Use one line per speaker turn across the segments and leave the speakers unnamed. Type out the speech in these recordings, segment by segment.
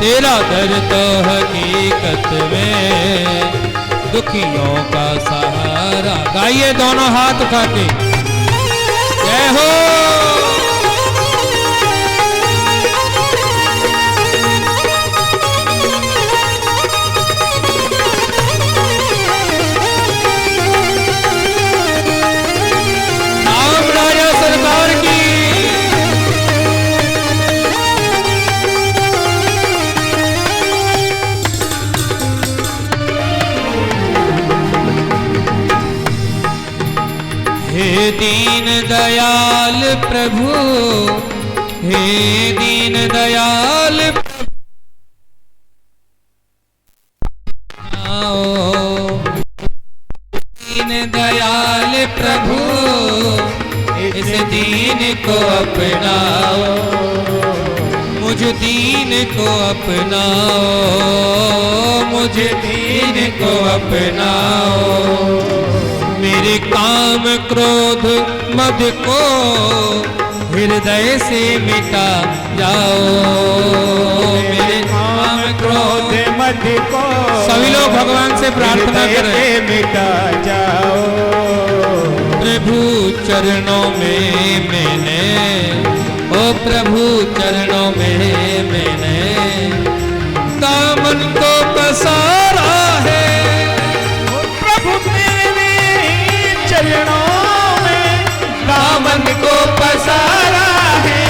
तेरा दर तो हकीकत में दुखियों का सहारा। गाइए दोनों हाथ उठा के, जय हो। राम राजा सरकार की। हे दीन दयाल प्रभु, हे दीन दयाल दीन दयाल प्रभु, इस दीन को अपनाओ, मुझ दीन को अपनाओ, मुझ दीन को अपनाओ। मेरे काम क्रोध मद को हृदय से मिटा जाओ, मेरे काम क्रोध मद को सभी लोग भगवान से प्रार्थना करें, मिटा जाओ। प्रभु चरणों में मैंने, ओ प्रभु चरणों में मैंने दामन को पसारा है। चरणों में दामन को पसारा है,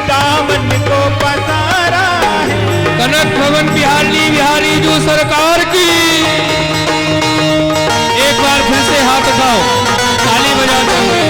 दामन को पसारा है। कनक भवन बिहारी जो सरकार की। एक बार फिर से हाथ उठाओ, ताली बजाते हुए।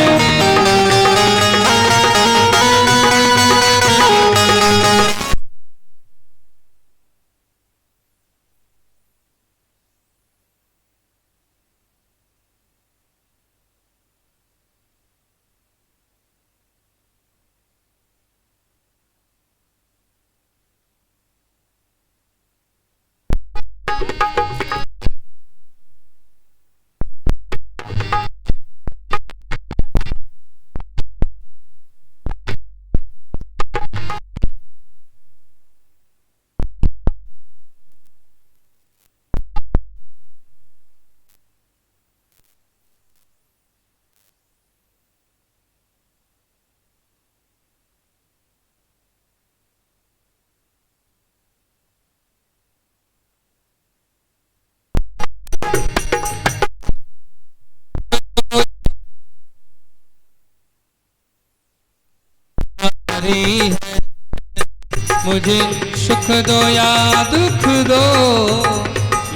मुझे सुख दो या दुख दो,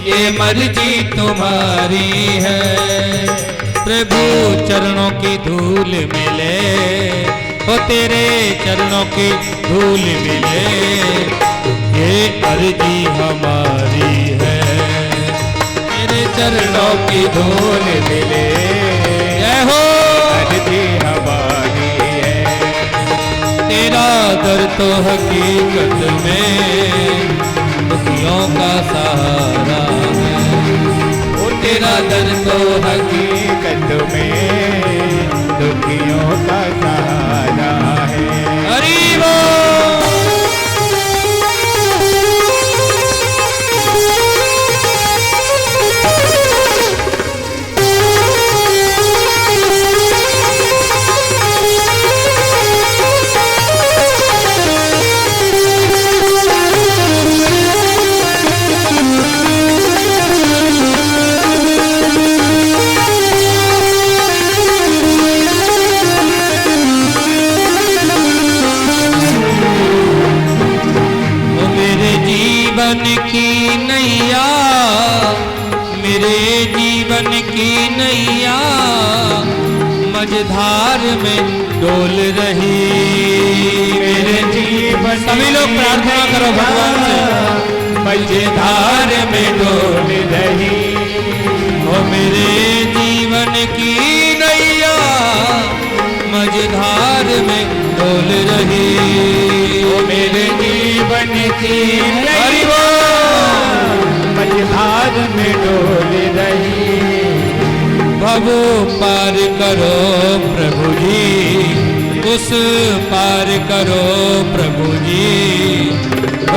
ये मर्जी तुम्हारी है। प्रभु चरणों की धूल मिले, ओ तेरे चरणों की धूल मिले, ये अर्जी हमारी है। तेरे चरणों की धूल मिले, जय हो, अर्जी हमारी है। तेरा दर तो हकीकत में दुखियों का सहारा है। ओ तेरा दर तो हकीकत में दुखियों का सहारा है। हरि बोल। की नैया, मेरे जीवन की नैया मझधार में डोल रही। मेरे जीवन, सभी लोग प्रार्थना करो भगवान से, मझधार में डोल रही। ओ मेरे जीवन की नैया मझधार में डोल रही। ओ मेरे जीवन की नैया मझधार में डोल रही। भवो पार करो प्रभु जी, उस पार करो प्रभु जी।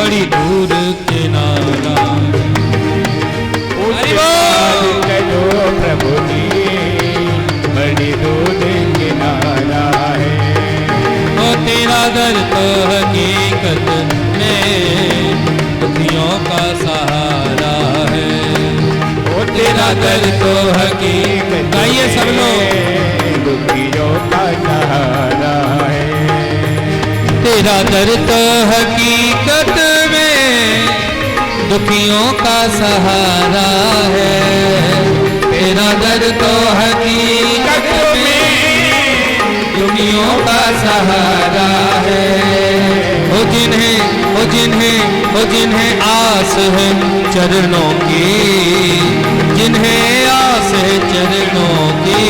बड़ी दूर किनारा।
चलो प्रभु जी बड़ी दूर किनारा है।
ओ तेरा दर तो हकीकत में दुखियों का सहारा है।
ओ
तेरा दर तो हकीकत, गाइए सब लोग,
दुखियों का सहारा है।
तेरा दर तो हकीकत में दुखियों का सहारा है। तेरा दर तो हकीकत में दुखियों का सहारा है। ओ जिन्हें आस है चरणों की, जिन्हें आस है चरणों की,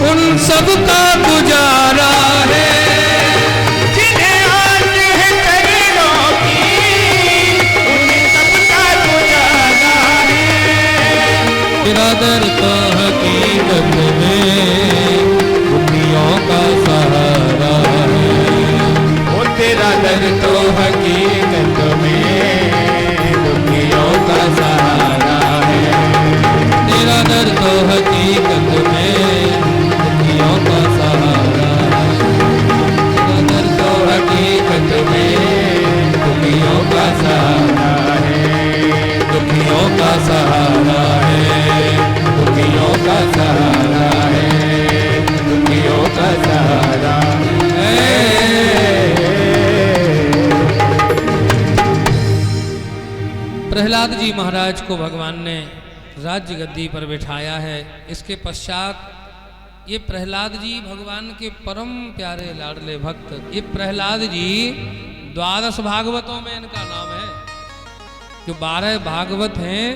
उन सब का गुजारा है।
जिन्हें आस है चरणों की, उन सब का गुजारा है।
तेरा दर तो हकीकत में दुखियों का सहारा है।
ओ तेरा दर तो हकीकत में दुखियों का सहारा है।
तेरा दर तो हकीकत में दुखियों का सहारा है। तेरा दर तो हकीकत में दुखियों का सहारा है। दुखियों का सहारा है। दुखियों का सहारा है।
दुखियों का सहारा है।
प्रहलाद जी महाराज को भगवान ने राज्य गद्दी पर बिठाया है। इसके पश्चात ये प्रहलाद जी भगवान के परम प्यारे लाडले भक्त, ये प्रहलाद जी 12 भागवतों में इनका नाम है। जो 12 भागवत हैं,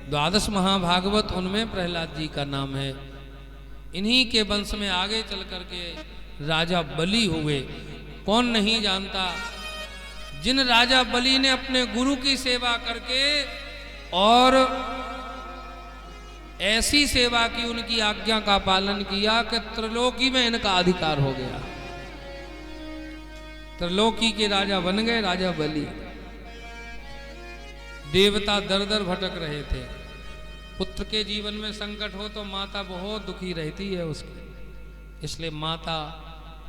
12 महाभागवत, उनमें प्रहलाद जी का नाम है। इन्हीं के वंश में आगे चल करके राजा बलि हुए। कौन नहीं जानता जिन राजा बलि ने अपने गुरु की सेवा करके और ऐसी सेवा की, उनकी आज्ञा का पालन किया कि त्रिलोकी में इनका अधिकार हो गया। त्रिलोकी के राजा बन गए राजा बलि। देवता दर दर भटक रहे थे। पुत्र के जीवन में संकट हो तो माता बहुत दुखी रहती है उसकी। इसलिए माता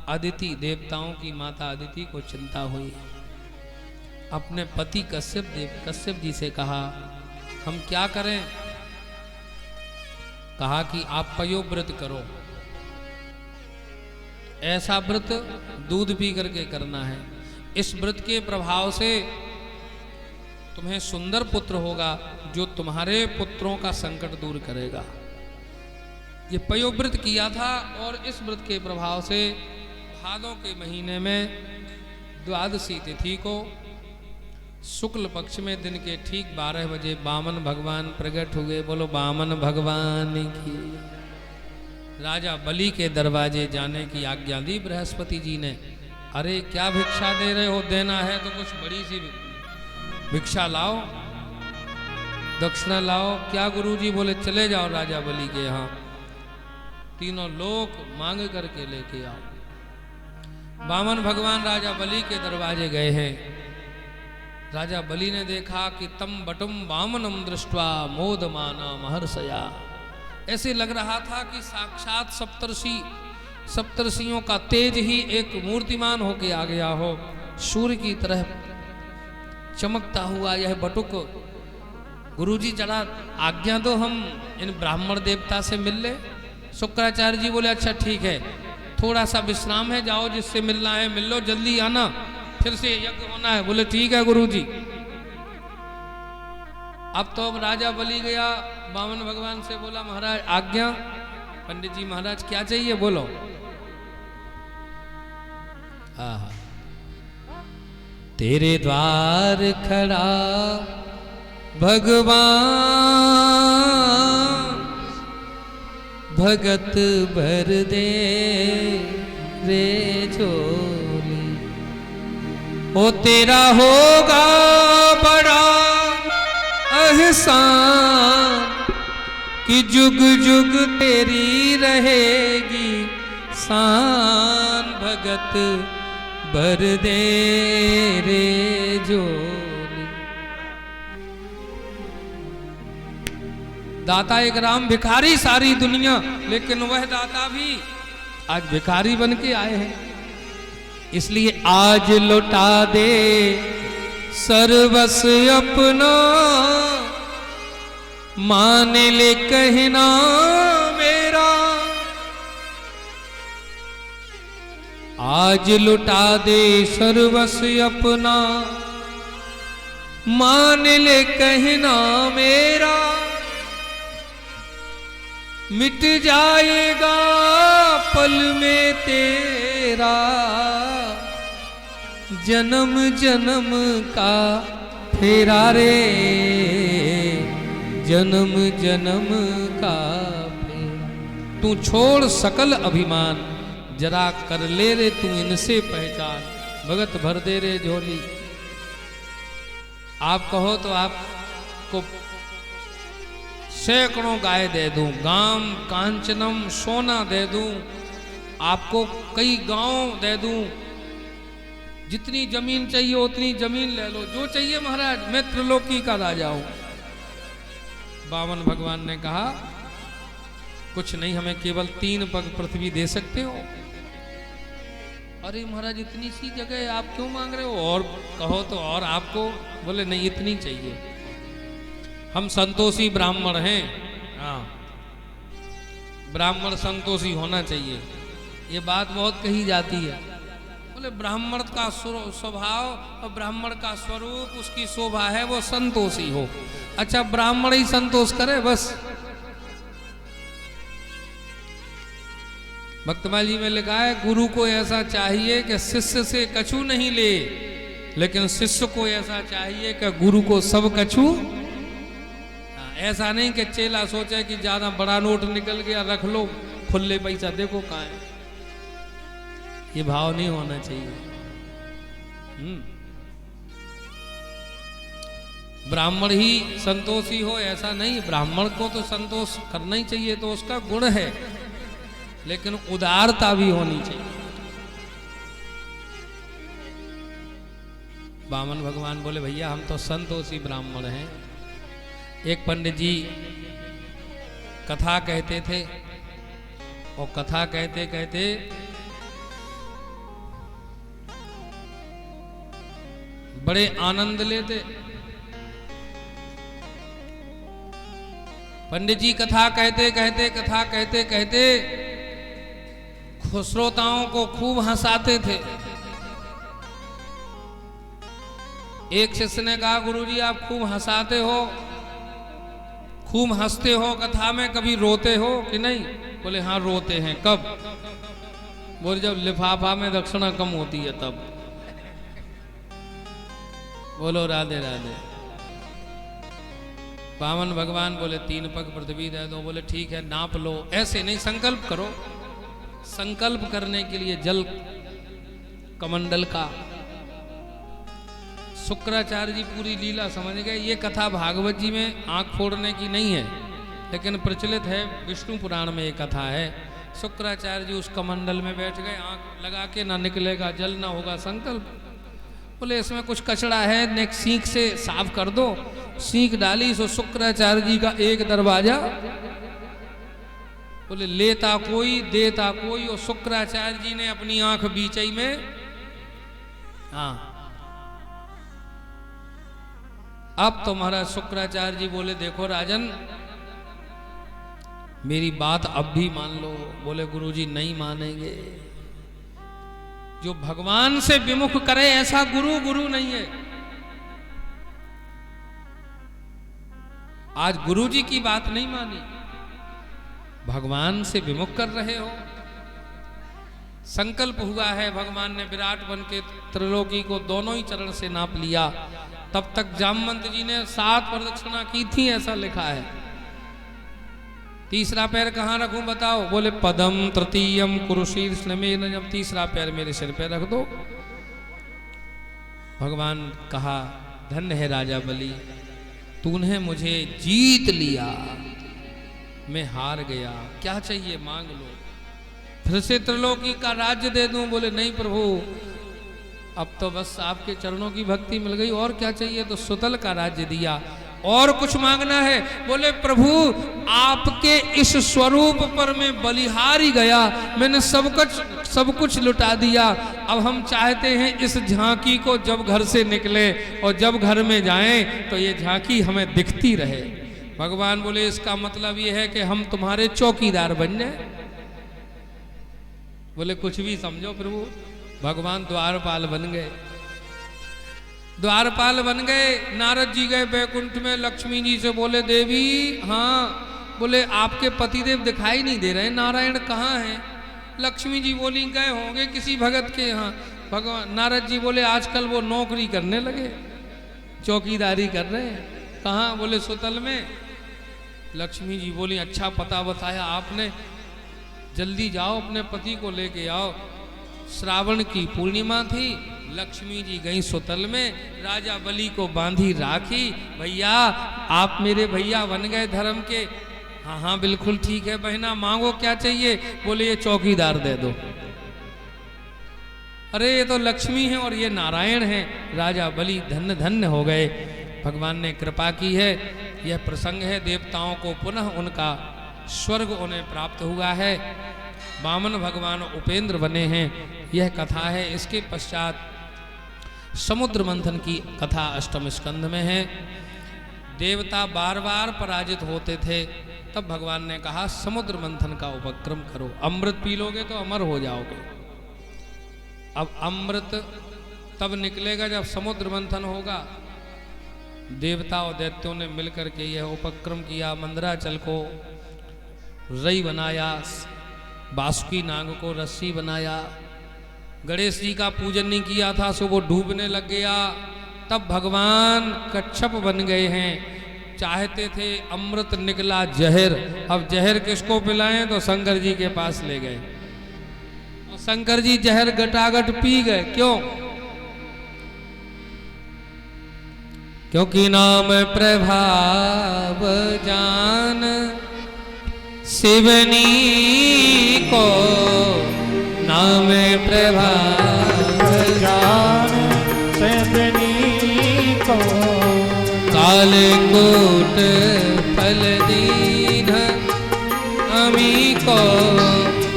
अदिति, देवताओं की माता अदिति को चिंता हुई। अपने पति कश्यप जी से कहा, हम क्या करें? कहा कि आप पयोव्रत करो। ऐसा व्रत दूध पी करके करना है। इस व्रत के प्रभाव से तुम्हें सुंदर पुत्र होगा जो तुम्हारे पुत्रों का संकट दूर करेगा। ये पयोव्रत किया था और इस व्रत के प्रभाव से भादों के महीने में द्वादशी तिथि को शुक्ल पक्ष में दिन के ठीक 12 बजे वामन भगवान प्रकट हुए। बोलो वामन भगवान की। राजा बलि के दरवाजे जाने की आज्ञा दी बृहस्पति जी ने। अरे क्या भिक्षा दे रहे हो? देना है तो कुछ बड़ी सी भिक्षा लाओ, दक्षिणा लाओ। क्या गुरुजी? बोले चले जाओ राजा बलि के यहाँ, तीनों लोक मांग करके लेके आओ। वामन भगवान राजा बलि के दरवाजे गए हैं। राजा बलि ने देखा कि तम बटुम वामनम दृष्ट्वा मोदमाना महर्षया। ऐसे लग रहा था कि साक्षात सप्तर्षियों का तेज ही एक मूर्तिमान होके आ गया हो। सूर्य की तरह चमकता हुआ यह बटुक। गुरुजी जरा आज्ञा दो, हम इन ब्राह्मण देवता से मिल ले। शुक्राचार्य जी बोले अच्छा ठीक है, थोड़ा सा विश्राम है, जाओ जिससे मिलना है मिल लो, जल्दी आना, फिर से यज्ञ होना है। बोले ठीक है गुरुजी। अब तो अब राजा बलि गया, वामन भगवान से बोला महाराज आज्ञा। पंडित जी महाराज क्या चाहिए बोलो। आहा, तेरे द्वार खड़ा भगवान, भगत भर दे रे झोली। ओ तेरा होगा बड़ा एहसान कि जुग जुग तेरी रहेगी शान। भगत भर दे रे झोली। दाता एक राम भिखारी सारी दुनिया, लेकिन वह दाता भी आज भिखारी बन के आए हैं। इसलिए आज लौटा दे सर्वस्व अपना, मान ले कहना मेरा। आज लुटा दे सर्वस्व अपना, मान ले कहना मेरा। मिट जाएगा पल में तेरा, जन्म जन्म का फेरा रे, जन्म जन्म का फेरा। तू छोड़ सकल अभिमान, जरा कर ले रे तू इनसे पहचान। भगत भर दे रे झोली। आप कहो तो आपको सैकड़ों गाय दे दूं, गाम कांचनम सोना दे दूं, आपको कई गांव दे दूं, जितनी जमीन चाहिए उतनी जमीन ले लो, जो चाहिए महाराज, मैं त्रिलोकी का राजा हूं। वामन भगवान ने कहा कुछ नहीं, हमें केवल 3 पग पृथ्वी दे सकते हो। अरे महाराज इतनी सी जगह आप क्यों मांग रहे हो, और कहो तो और आपको। बोले नहीं इतनी चाहिए, हम संतोषी ब्राह्मण हैं। हाँ, ब्राह्मण संतोषी होना चाहिए, ये बात बहुत कही जाती है। बोले ब्राह्मण का स्वभाव और ब्राह्मण का स्वरूप, उसकी शोभा है वो संतोषी हो। अच्छा, ब्राह्मण ही संतोष करे बस। भक्तमाल जी में लिखा है, गुरु को ऐसा चाहिए कि शिष्य से कछु नहीं ले, लेकिन शिष्य को ऐसा चाहिए कि गुरु को सब कछु। ऐसा नहीं कि चेला सोचे कि ज्यादा बड़ा नोट निकल गया रख लो, खुले पैसा देखो कहाँ है। ये भाव नहीं होना चाहिए। ब्राह्मण ही संतोषी हो ऐसा नहीं, ब्राह्मण को तो संतोष करना ही चाहिए, तो उसका गुण है, लेकिन उदारता भी होनी चाहिए। वामन भगवान बोले भैया हम तो संतोषी ब्राह्मण हैं। एक पंडित जी कथा कहते थे, और कथा कहते कहते बड़े आनंद लेते। पंडित जी कथा कहते कहते कथा कहते कहते श्रोताओं को खूब हंसाते थे। एक शिष्य ने कहा गुरुजी आप खूब हंसाते हो, खूब हंसते हो, कथा में कभी रोते हो कि नहीं? बोले हाँ रोते हैं। कब? बोले जब लिफाफा में दक्षिणा कम होती है तब। बोलो राधे राधे। वामन भगवान बोले 3 पग पृथ्वी दे दो। बोले ठीक है नाप लो। ऐसे नहीं, संकल्प करो। संकल्प करने के लिए जल कमंडल का। शुक्राचार्य जी पूरी लीला समझ गए। ये कथा भागवत जी में आंख फोड़ने की नहीं है, लेकिन प्रचलित है, विष्णु पुराण में ये कथा है। शुक्राचार्य जी उस कमंडल में बैठ गए, आंख लगा के ना निकलेगा जल, ना होगा संकल्प। बोले इसमें कुछ कचड़ा है, नेक सीख से साफ कर दो। सीख डाली, सो शुक्राचार्य जी का एक दरवाजा। बोले लेता कोई देता कोई, और शुक्राचार्य जी ने अपनी आंख बीचई में। हाँ, अब तो महाराज शुक्राचार्य जी बोले देखो राजन मेरी बात अब भी मान लो। बोले गुरुजी नहीं मानेंगे। जो भगवान से विमुख करे ऐसा गुरु गुरु नहीं है। आज गुरुजी की बात नहीं मानी, भगवान से विमुख कर रहे हो। संकल्प हुआ है, भगवान ने विराट बन के त्रिलोकी को दोनों ही चरण से नाप लिया। तब तक जामवंत जी ने 7 प्रदक्षिणा की थी, ऐसा लिखा है। तीसरा पैर कहाँ रखूं बताओ? बोले पदम तृतीयम कुरुशीर्ष में। जब तीसरा पैर मेरे सिर पे रख दो। भगवान कहा धन्य है राजा बलि, तूने मुझे जीत लिया, मैं हार गया, क्या चाहिए मांग लो। फिर से त्रिलोकी का राज्य दे दूं? बोले नहीं प्रभु, अब तो बस आपके चरणों की भक्ति मिल गई, और क्या चाहिए। तो सुतल का राज्य दिया, और कुछ मांगना है। बोले प्रभु आपके इस स्वरूप पर मैं बलिहारी गया, मैंने सब कुछ लुटा दिया। अब हम चाहते हैं इस झांकी को जब घर से निकले और जब घर में जाएं तो ये झांकी हमें दिखती रहे। भगवान बोले इसका मतलब ये है कि हम तुम्हारे चौकीदार बन जाए। बोले कुछ भी समझो प्रभु। भगवान द्वारपाल बन गए, द्वारपाल बन गए। नारद जी गए बैकुंठ में, लक्ष्मी जी से बोले देवी हाँ, बोले आपके पतिदेव दिखाई नहीं दे रहे, नारायण कहाँ हैं। लक्ष्मी जी बोली गए होंगे किसी भगत के यहाँ। भगवान नारद जी बोले आजकल वो नौकरी करने लगे, चौकीदारी कर रहे हैं। कहाँ, बोले सुतल में। लक्ष्मी जी बोली अच्छा पता बताया आपने, जल्दी जाओ अपने पति को लेके आओ। श्रावण की पूर्णिमा थी, लक्ष्मी जी गई सुतल में, राजा बलि को बांधी राखी। भैया आप मेरे भैया बन गए धर्म के। हाँ हाँ बिल्कुल ठीक है बहना, मांगो क्या चाहिए। बोले ये चौकीदार दे दो। अरे ये तो लक्ष्मी है और ये नारायण है। राजा बलि धन्य धन्य हो गए, भगवान ने कृपा की है। यह प्रसंग है, देवताओं को पुनः उनका स्वर्ग उन्हें प्राप्त हुआ है। वामन भगवान उपेंद्र बने हैं, यह कथा है। इसके पश्चात समुद्र मंथन की कथा अष्टम स्कंध में है। देवता बार बार पराजित होते थे, तब भगवान ने कहा समुद्र मंथन का उपक्रम करो, अमृत पी लोगे तो अमर हो जाओगे। अब अमृत तब निकलेगा जब समुद्र मंथन होगा। देवता और दैत्यों ने मिलकर के यह उपक्रम किया। मंदराचल को रई बनाया, बासुकी नाग को रस्सी बनाया। गणेश जी का पूजन नहीं किया था सो वो डूबने लग गया। तब भगवान कच्छप बन गए हैं। चाहते थे अमृत, निकला जहर। अब जहर किसको पिलाएं, तो शंकर जी के पास ले गए और शंकर जी जहर गटागट पी गए। क्यों? क्योंकि नाम प्रभाव जान शिवनी को, नाम प्रभाव
जान शिवनी को,
कालकूट फल दीन अमी को,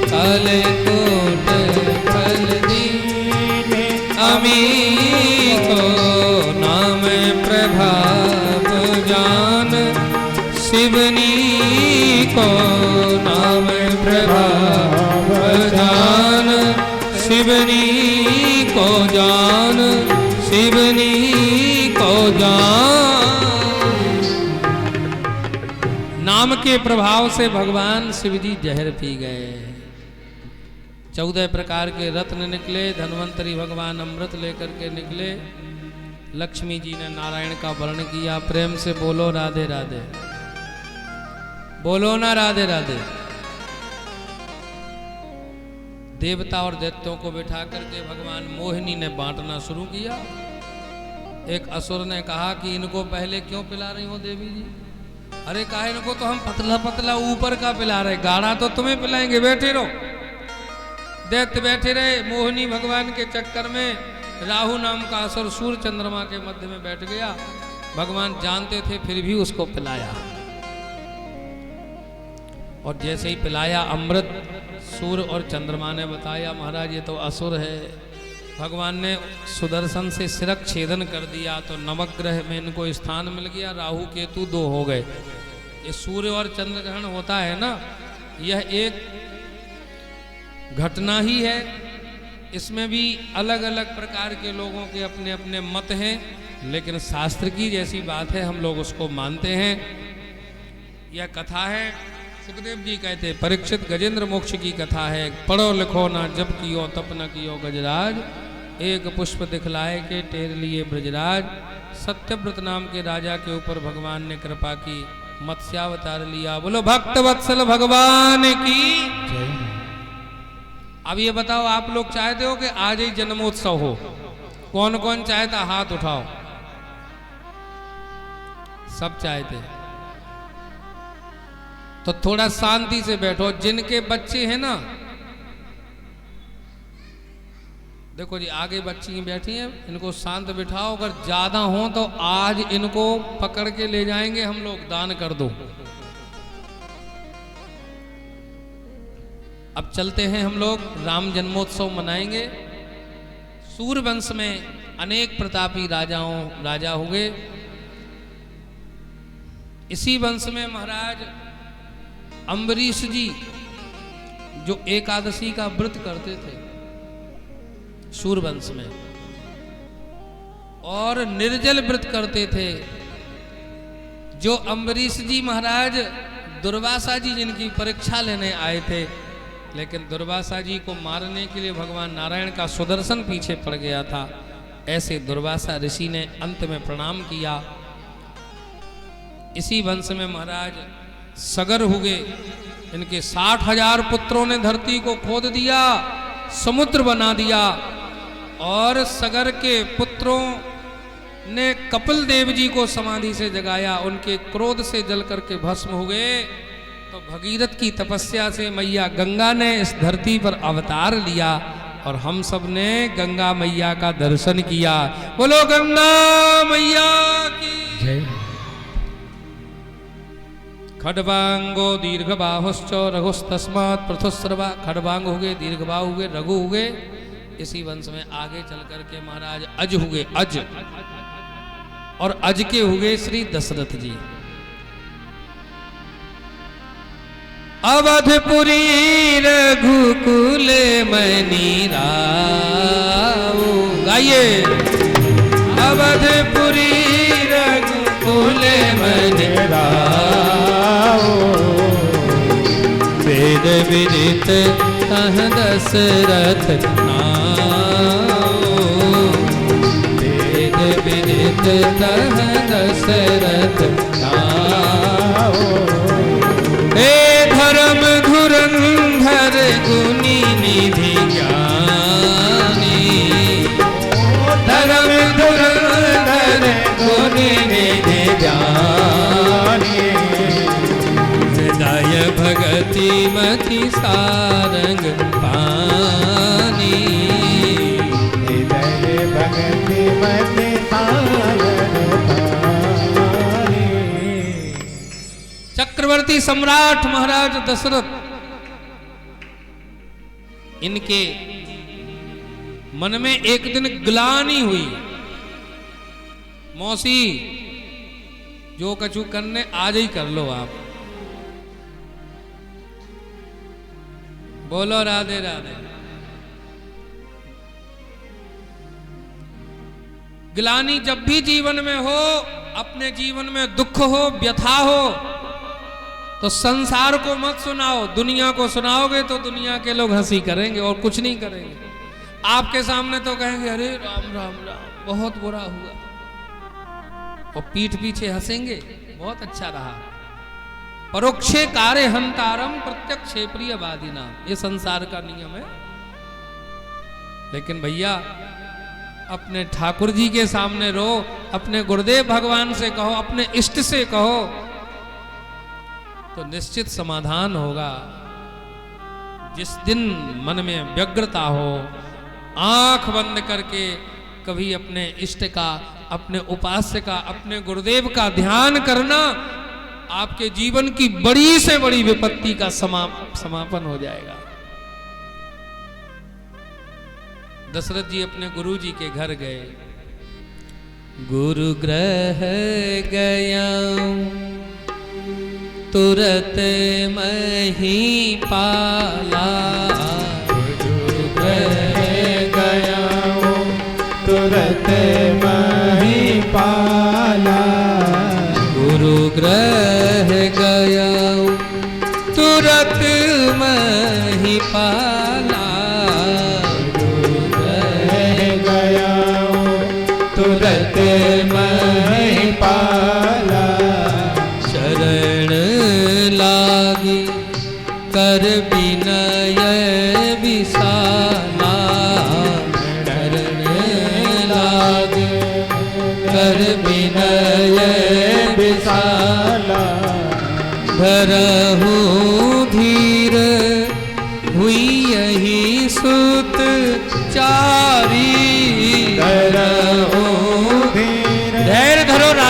कालकूट फल दीन अमी को, नाम प्रभाव जान शिवनी को, नाम प्रभाव जान शिवनी को, जान शिवनी को जान। नाम के प्रभाव से भगवान शिव जी जहर पी गए। 14 प्रकार के रत्न निकले। धन्वंतरी भगवान अमृत लेकर के निकले। लक्ष्मी जी ने नारायण का वर्ण किया। प्रेम से बोलो राधे राधे, बोलो ना राधे राधे। देवता और दैत्यों को बिठा करके भगवान मोहिनी ने बांटना शुरू किया। एक असुर ने कहा कि इनको पहले क्यों पिला रही हो देवी जी। अरे कहा इनको तो हम पतला पतला ऊपर का पिला रहे, गाढ़ा तो तुम्हें पिलाएंगे, बैठे रहो। दैत्य बैठे रहे। मोहिनी भगवान के चक्कर में राहु नाम का असुर सूर्य चंद्रमा के मध्य में बैठ गया। भगवान जानते थे फिर भी उसको पिलाया, और जैसे ही पिलाया अमृत, सूर्य और चंद्रमा ने बताया महाराज ये तो असुर है। भगवान ने सुदर्शन से सिरक छेदन कर दिया तो नवग्रह में इनको स्थान मिल गया। राहु केतु 2 हो गए। ये सूर्य और चंद्र ग्रहण होता है ना, यह एक घटना ही है। इसमें भी अलग अलग प्रकार के लोगों के अपने अपने मत हैं, लेकिन शास्त्र की जैसी बात है हम लोग उसको मानते हैं। यह कथा है, सुखदेव जी कहते परीक्षित गजेंद्र मोक्ष की कथा है। पढ़ो लिखो ना जब कियो तप न कियो गजराज, एक पुष्प दिखलाए के टेर लिए ब्रजराज। सत्यव्रत नाम के राजा के ऊपर भगवान ने कृपा की, मत्स्यावतार लिया। बोलो भक्त वत्सल भगवान की। अब ये बताओ आप लोग चाहते हो कि आज ही जन्मोत्सव हो? कौन कौन चाहता हाथ उठाओ। सब चाहते। तो थोड़ा शांति से बैठो। जिनके बच्चे हैं ना, देखो जी आगे बच्ची बैठी हैं, इनको शांत बिठाओ, अगर ज्यादा हो तो आज इनको पकड़ के ले जाएंगे हम लोग, दान कर दो। अब चलते हैं हम लोग, राम जन्मोत्सव मनाएंगे। सूर्यवंश में अनेक प्रतापी राजा हुए। इसी वंश में महाराज अम्बरीश जी जो एकादशी का व्रत करते थे सूर्यवंश में, और निर्जल व्रत करते थे। जो अम्बरीश जी महाराज दुर्वासा जी जिनकी परीक्षा लेने आए थे, लेकिन दुर्वासा जी को मारने के लिए भगवान नारायण का सुदर्शन पीछे पड़ गया था। ऐसे दुर्वासा ऋषि ने अंत में प्रणाम किया। इसी वंश में महाराज सगर हुए। इनके 60,000 पुत्रों ने धरती को खोद दिया, समुद्र बना दिया, और सगर के पुत्रों ने कपिल देव जी को समाधि से जगाया। उनके क्रोध से जल करके भस्म हुए। तो भगीरथ की तपस्या से मैया गंगा ने इस धरती पर अवतार लिया, और हम सब ने गंगा मैया का दर्शन किया। बोलो गंगा मैया की जय। खड्वांगो दीर्घबाहुश्च रघुस्तस्मात् पृथुस्रवा। खड्वांग हुए, दीर्घबाहु हुए, रघु हुए। इसी वंश में आगे चल करके महाराज अज हुए, अज, और अज के हुए श्री दशरथ जी। अवधपुरी रघुकुल मनि राउ। गाइए। अवधपुरी रघुकुल मनि राउ। वेद विदित कह दशरथ नाउ। वेद विदित कह दशरथ नाउ। हे धर्म धुरंधर गुनी निधि ज्ञानी। धर्म धुरंधर गुनी निधि ज्ञानी। हृदय भगति मति सारंग पानी।
हृदय भगति मति सारंग पानी।
चक्रवर्ती सम्राट महाराज दशरथ, इनके मन में एक दिन ग्लानि हुई। मौसी जो कछु करने आज ही कर लो आप। बोलो राधे राधे। ग्लानि जब भी जीवन में हो, अपने जीवन में दुख हो, व्यथा हो, तो संसार को मत सुनाओ। दुनिया को सुनाओगे तो दुनिया के लोग हंसी करेंगे और कुछ नहीं करेंगे। आपके सामने तो कहेंगे अरे राम राम राम बहुत बुरा हुआ, और पीठ पीछे हंसेंगे बहुत अच्छा रहा। परोक्षे कार्य हंतारम प्रत्यक्षे प्रियवादी नाम, ये संसार का नियम है। लेकिन भैया अपने ठाकुर जी के सामने रो, अपने गुरुदेव भगवान से कहो, अपने इष्ट से कहो, तो निश्चित समाधान होगा। जिस दिन मन में व्यग्रता हो, आंख बंद करके कभी अपने इष्ट का, अपने उपास्य का, अपने गुरुदेव का ध्यान करना, आपके जीवन की बड़ी से बड़ी विपत्ति का समापन हो जाएगा। दशरथ जी अपने गुरु जी के घर गए। गुरु ग्रह गया तुरत मही पाला।
गुरु ग्रह गया तुरत मही पाला।
गुरु ग्रह गया तुरत मही पाला।
गुरु ग्रह गया तुरत मही पाला।
शरण लागी कर विनय विशाला। शरण लागी कर विनय
विशाला।
धरहु धीर हुई यही सुत चार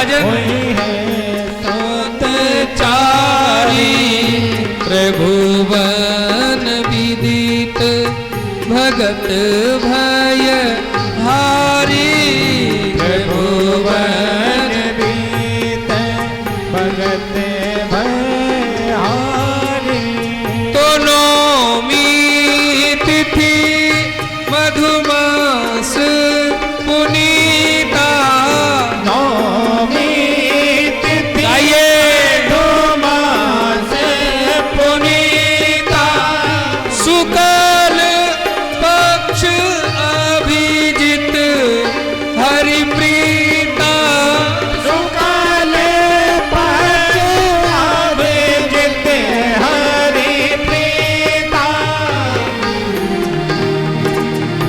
राजन
चारी
त्रिभुवन विदित भगत भय हारी
त्रिभुवन बीत भगत भयहारी
तो नौमी तिथि मधुमास पुनीता
नौमी तिथि
गाइए
मधुमास
पुनीता शुक्ल पक्ष अभिजित हरिप्रीता
शुक्ल पक्ष अभिजित हरिप्रीता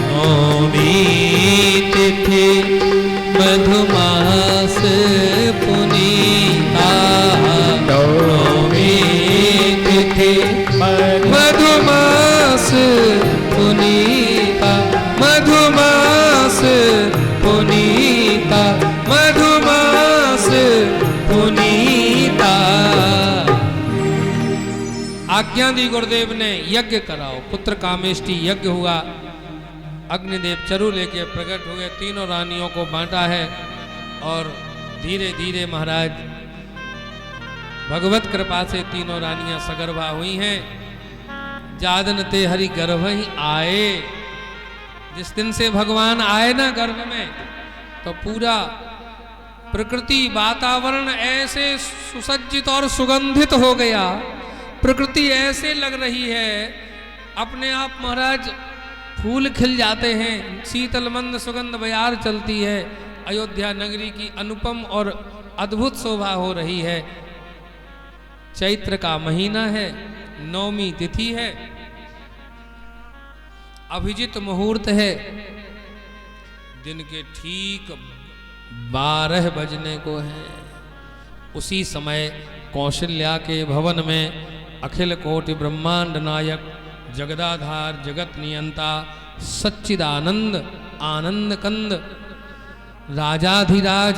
नौमी तिथि मधुमास पुनीता नौमी तिथि मधुमास पुनीता मधुमास पुनीता मधुमास पुनीता। आज्ञा दी गुरुदेव ने, यज्ञ कराओ। पुत्र कामेष्टि यज्ञ हुआ, अग्निदेव चरु लेके प्रकट हुए, तीनों रानियों को बांटा है और धीरे धीरे महाराज भगवत कृपा से तीनों रानियां सगर्भा हुई हैं। जादन ते हरि गर्भ ही आए। जिस दिन से भगवान आए ना गर्भ में, तो पूरा प्रकृति वातावरण ऐसे सुसज्जित और सुगंधित हो गया, प्रकृति ऐसे लग रही है अपने आप महाराज फूल खिल जाते हैं, शीतल मंद सुगंध बयार चलती है। अयोध्या नगरी की अनुपम और अद्भुत शोभा हो रही है। चैत्र का महीना है, नौमी तिथि है, अभिजित मुहूर्त है। दिन के ठीक 12 बजने को है। उसी समय कौशल्या के भवन में अखिल कोटि ब्रह्मांड नायक जगदाधार जगत नियंता सच्चिदानंद आनंद कंद राजाधिराज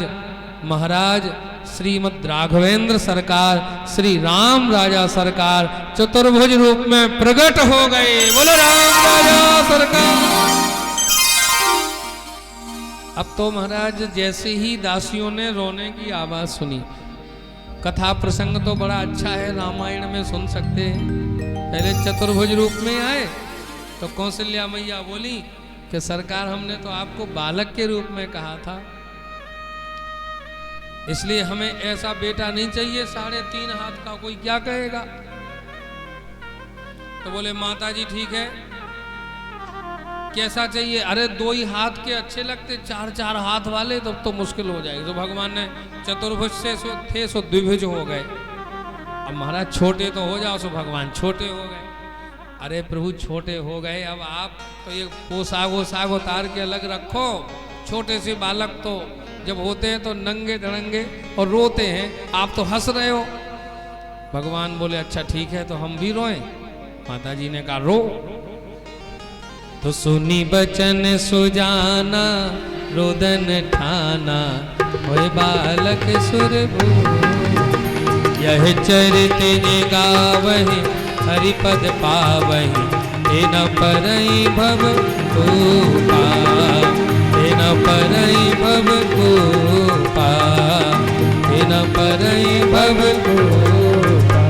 महाराज श्रीमद् राघवेंद्र सरकार श्री राम राजा सरकार चतुर्भुज रूप में प्रकट हो गए। बोलो राम राजा सरकार। अब तो महाराज जैसे ही दासियों ने रोने की आवाज सुनी, कथा प्रसंग तो बड़ा अच्छा है, रामायण में सुन सकते हैं। पहले चतुर्भुज रूप में आए तो कौशल्या मैया बोली कि सरकार हमने तो आपको बालक के रूप में कहा था, इसलिए हमें ऐसा बेटा नहीं चाहिए 3.5 हाथ का, कोई क्या कहेगा। तो बोले माता जी ठीक है, कैसा चाहिए? अरे 2 ही हाथ के अच्छे लगते, 4-4 हाथ वाले तब तो मुश्किल हो जाएगी। तो भगवान ने चतुर्भुज से थे सो द्विभुज हो गए। अब महाराज छोटे तो हो जाओ, सो भगवान छोटे हो गए। अरे प्रभु छोटे हो गए, अब आप तो ये पोशाक उतार के अलग रखो। छोटे से बालक तो जब होते हैं तो नंगे धड़ंगे और रोते हैं, आप तो हंस रहे हो। भगवान बोले अच्छा ठीक है, तो हम भी रोएं। माता जी ने कहा रो। तो सुनी बचन सुजाना रोदन ठाना, होए बालक सुरभू। यह चरित गावहि हरिपद पावहि, तेन परई भव कोपा, तेन परई भव कोपा, तेन परई भव कोपा।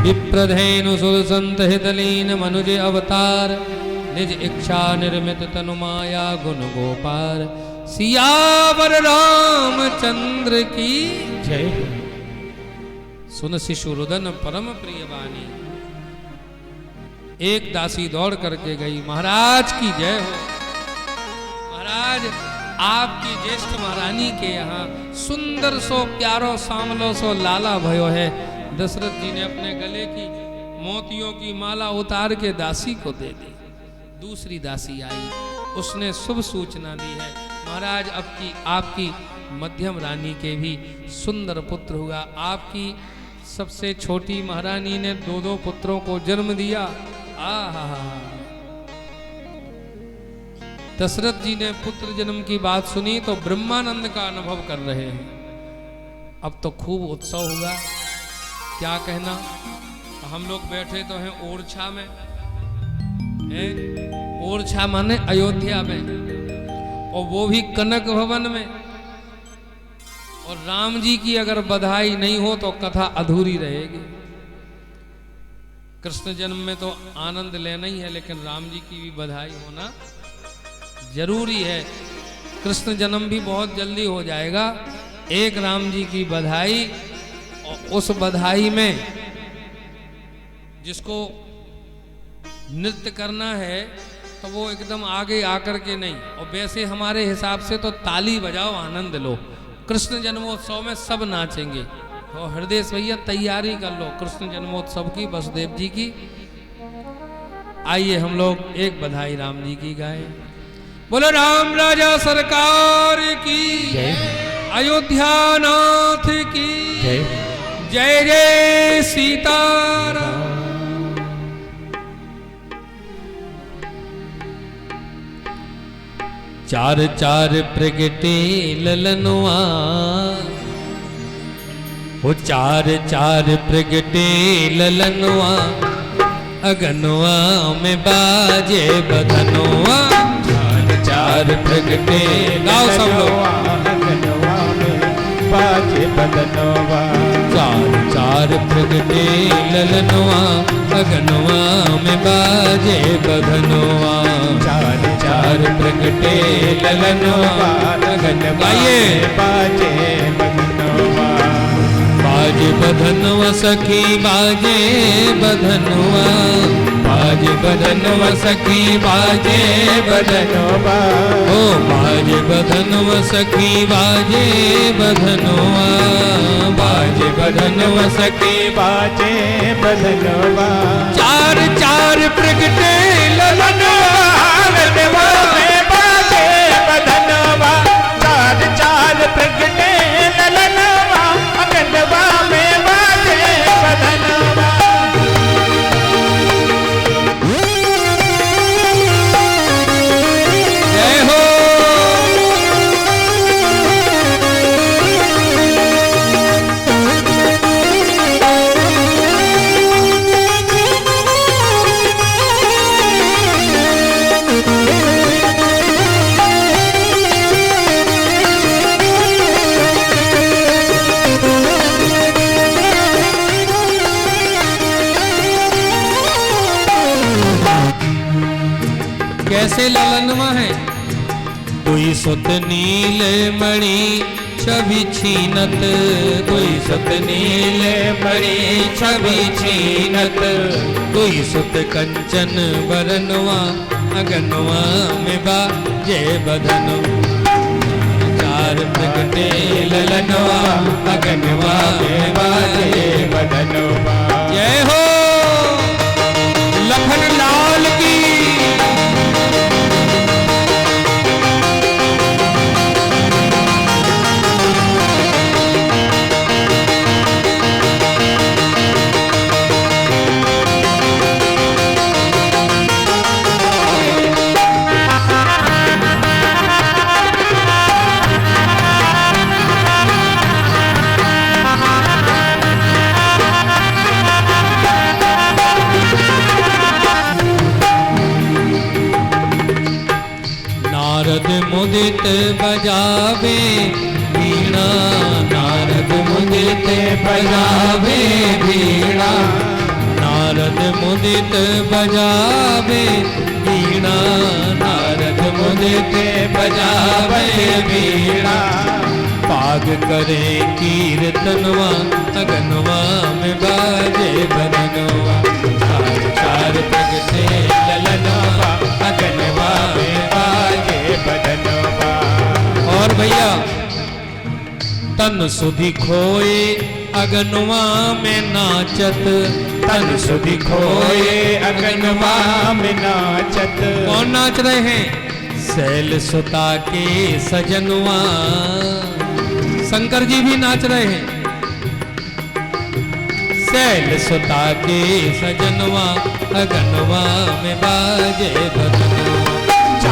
विप्रधेनु सुरसंत हितलीन मनुज अवतार, निज इच्छा निर्मित तनु माया गुण गोपार। सियावर रामचंद्र की जय। सुन शिशु रुदन परम प्रिय वाणी। एक दासी दौड़ करके गई, महाराज की जय हो। महाराज आपकी ज्येष्ठ महारानी के यहाँ सुंदर सो प्यारो सांवलो सो लाला भयो है। दशरथ जी ने अपने गले की मोतियों की माला उतार के दासी को दे दी। दूसरी दासी आई, उसने शुभ सूचना दी है, महाराज अब की आपकी मध्यम रानी के भी सुंदर पुत्र हुआ। आपकी सबसे छोटी महारानी ने 2 पुत्रों को जन्म दिया। दशरथ जी ने पुत्र जन्म की बात सुनी तो ब्रह्मानंद का अनुभव कर रहे हैं। अब तो खूब उत्सव हुआ, क्या कहना। हम लोग बैठे तो हैं ओरछा में, हैं ओरछा माने अयोध्या में, और वो भी कनक भवन में। और राम जी की अगर बधाई नहीं हो तो कथा अधूरी रहेगी। कृष्ण जन्म में तो आनंद लेना ही है, लेकिन राम जी की भी बधाई होना जरूरी है। कृष्ण जन्म भी बहुत जल्दी हो जाएगा। एक राम जी की बधाई, और उस बधाई में जिसको नृत्य करना है तो वो एकदम आगे आकर के नहीं, और वैसे हमारे हिसाब से तो ताली बजाओ, आनंद लो। कृष्ण जन्मोत्सव में सब नाचेंगे। तो हृदय भैया तैयारी कर लो कृष्ण जन्मोत्सव की, वसुदेव जी की। आइए हम लोग एक बधाई राम जी की गाएं। बोलो राम राजा सरकार की
जय।
अयोध्या नाथ की
जय।
जय जय सीताराम। चार चार प्रगटे ललनवा, वो चार चार प्रगटे ललनवा, अगनवा में बाजे बधनवा। चार चार प्रगटे, गाओ सब लोग।
अगनवा में बाजे बदनवा।
चार चार प्रगटे ललनवा, अगनवा में बाजे बधनवा।
चार
चार प्रगटे ललनवा,
अगनवा
गाइए।
में बाजे बदनवा।
बाजे बधनवा सखी बाजे बधनवा, बाजे बधनवा सखी बाजे बधनवा। ओ बाजे बधनवा सखी बाजे बधनवा, बाजे बधनवा सखी
बाजे बदनवा।
चार चार प्रगटे ललनवा,
अगनवा में बाजे बदनवा। चार चार प्रगटे ललनवा, अगनवा में बाजे बदनवा।
जय हो। कैसे ललनवा है। कोई सुत नील मणि छवि छीनत, कोई सुत नील मणि छवि छीनत, कोई सुत कंचन बरनवा, अगनवा में बाजे बधनवा। चार प्रगटे ललनवा, अगनवा में बाजे
बदनवा।
जय हो लखन लाल की। नारद मुदित बजावे वीणा, नारद मुदित बजावे वीणा, नारद मुदित बजावे वीणा, नारद मुदित बजावे वीणा। पाग करे कीर्तनवा, अगनवा में बाजे बधनवा। चार चार प्रगटे ललनवा,
अगनवा में बाजे बदनवा।
और भैया तन सुधि खोए अगनवा में नाचत,
तन सुधि खोए अगनवा में नाचत।
कौन नाच रहे हैं। शैल सुता के सजनवा, शंकर जी भी नाच रहे हैं। शैल सुता के सजनवा, अगनवा में बाजे बधनवा।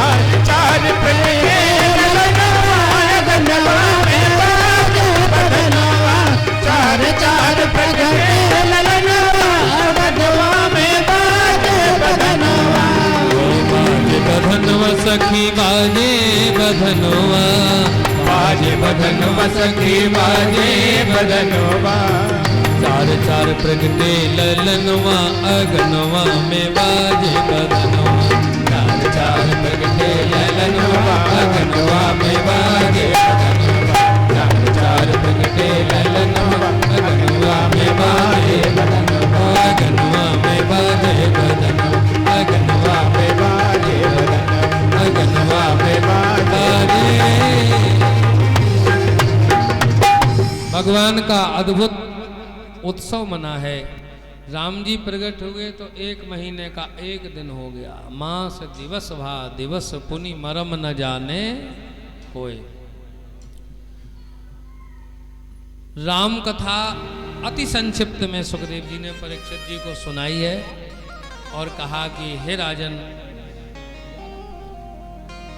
चार चार प्रगटे ललनवा अगनवा में बाजे बदनवा चार चार प्रगटे ललनवा अगनवा में बाजे बदनवा
बाजे बधनवा सखी बाजे बधनवा
बाजे बदनवा सखी बाजे बदनवा
चार चार प्रगटे ललनवा अगनवा में बाजे बधनवा
चार चार प्रगटे ललनवा अगनवा में बाजे बदनवा चार चार प्रगटे ललनवा अगनवा में बाजे बदनवा
अगनवा में बाजे बधनवा
अगनवा में बाजे बदनवा अगनवा में बाजे
भगवान का अद्भुत उत्सव मना है। राम जी प्रकट हुए तो 1 महीने का 1 दिन हो गया। मास दिवस भा दिवस पुनि मरम न जाने होए। राम कथा अति संक्षिप्त में सुखदेव जी ने परीक्षित जी को सुनाई है और कहा कि हे राजन,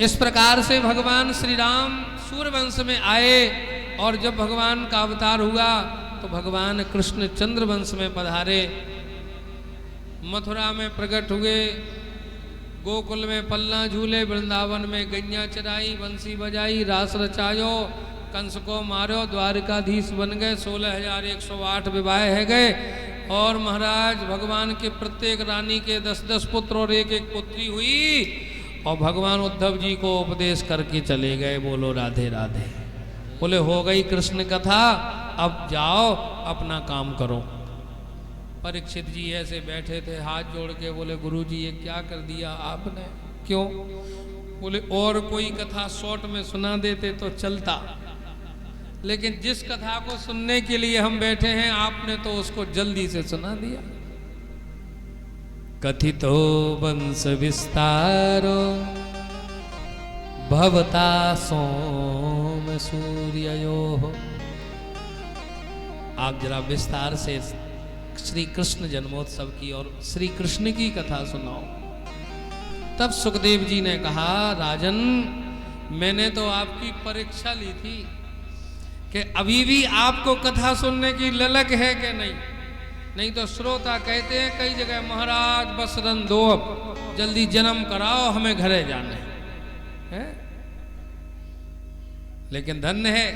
इस प्रकार से भगवान श्री राम सूर्यवंश में आए और जब भगवान का अवतार हुआ तो भगवान कृष्ण चंद्रवंश में पधारे, मथुरा में प्रकट हुए, गोकुल में पल्ला झूले, वृंदावन में गैया चराई, बंसी बजाई, रास रचायो, कंस को मारो, द्वारिकाधीश बन गए, 16,108 विवाह है गए और महाराज भगवान के प्रत्येक रानी के 10-10 पुत्र और 1-1 पुत्री हुई और भगवान उद्धव जी को उपदेश करके चले गए। बोलो राधे राधे। बोले हो गई कृष्ण कथा, अब जाओ अपना काम करो। परीक्षित जी ऐसे बैठे थे हाथ जोड़ के, बोले गुरुजी ये क्या कर दिया आपने? क्यों? बोले और कोई कथा शॉर्ट में सुना देते तो चलता, लेकिन जिस कथा को सुनने के लिए हम बैठे हैं आपने तो उसको जल्दी से सुना दिया। कथितो वंश विस्तारो भवता सोम सूर्यो। आप जरा विस्तार से श्री कृष्ण जन्मोत्सव की और श्री कृष्ण की कथा सुनाओ। तब सुखदेव जी ने कहा, राजन मैंने तो आपकी परीक्षा ली थी कि अभी भी आपको कथा सुनने की ललक है कि नहीं। नहीं तो श्रोता कहते हैं कई जगह, महाराज बस रन दो, अब जल्दी जन्म कराओ हमें घरे जाने है। लेकिन धन्य है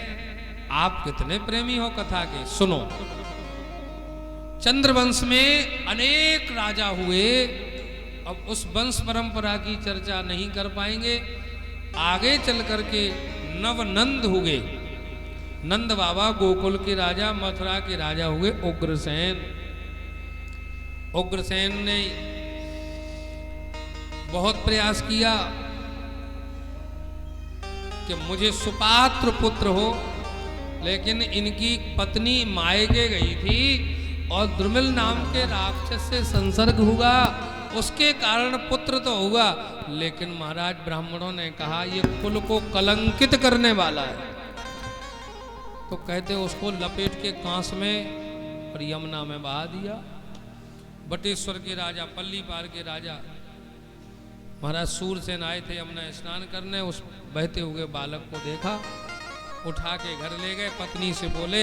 आप कितने प्रेमी हो कथा के। सुनो, चंद्रवंश में अनेक राजा हुए। अब उस वंश परंपरा की चर्चा नहीं कर पाएंगे। आगे चल करके नवनंद हुए। नंद बाबा गोकुल के राजा, मथुरा के राजा हुए उग्रसेन। उग्रसेन ने बहुत प्रयास किया कि मुझे सुपात्र पुत्र हो, लेकिन इनकी पत्नी मायके गई थी और द्रुमिल नाम के राक्षस से संसर्ग हुआ, उसके कारण पुत्र तो हुआ, लेकिन महाराज ब्राह्मणों ने कहा ये कुल को कलंकित करने वाला है। तो कहते उसको लपेट के कांस में और यमुना में बहा दिया। बटेश्वर के राजा, पल्ली पार के राजा महाराज सूरसेन आए थे यमुना स्नान करने। उस बहते हुए बालक को देखा, उठा के घर ले गए। पत्नी से बोले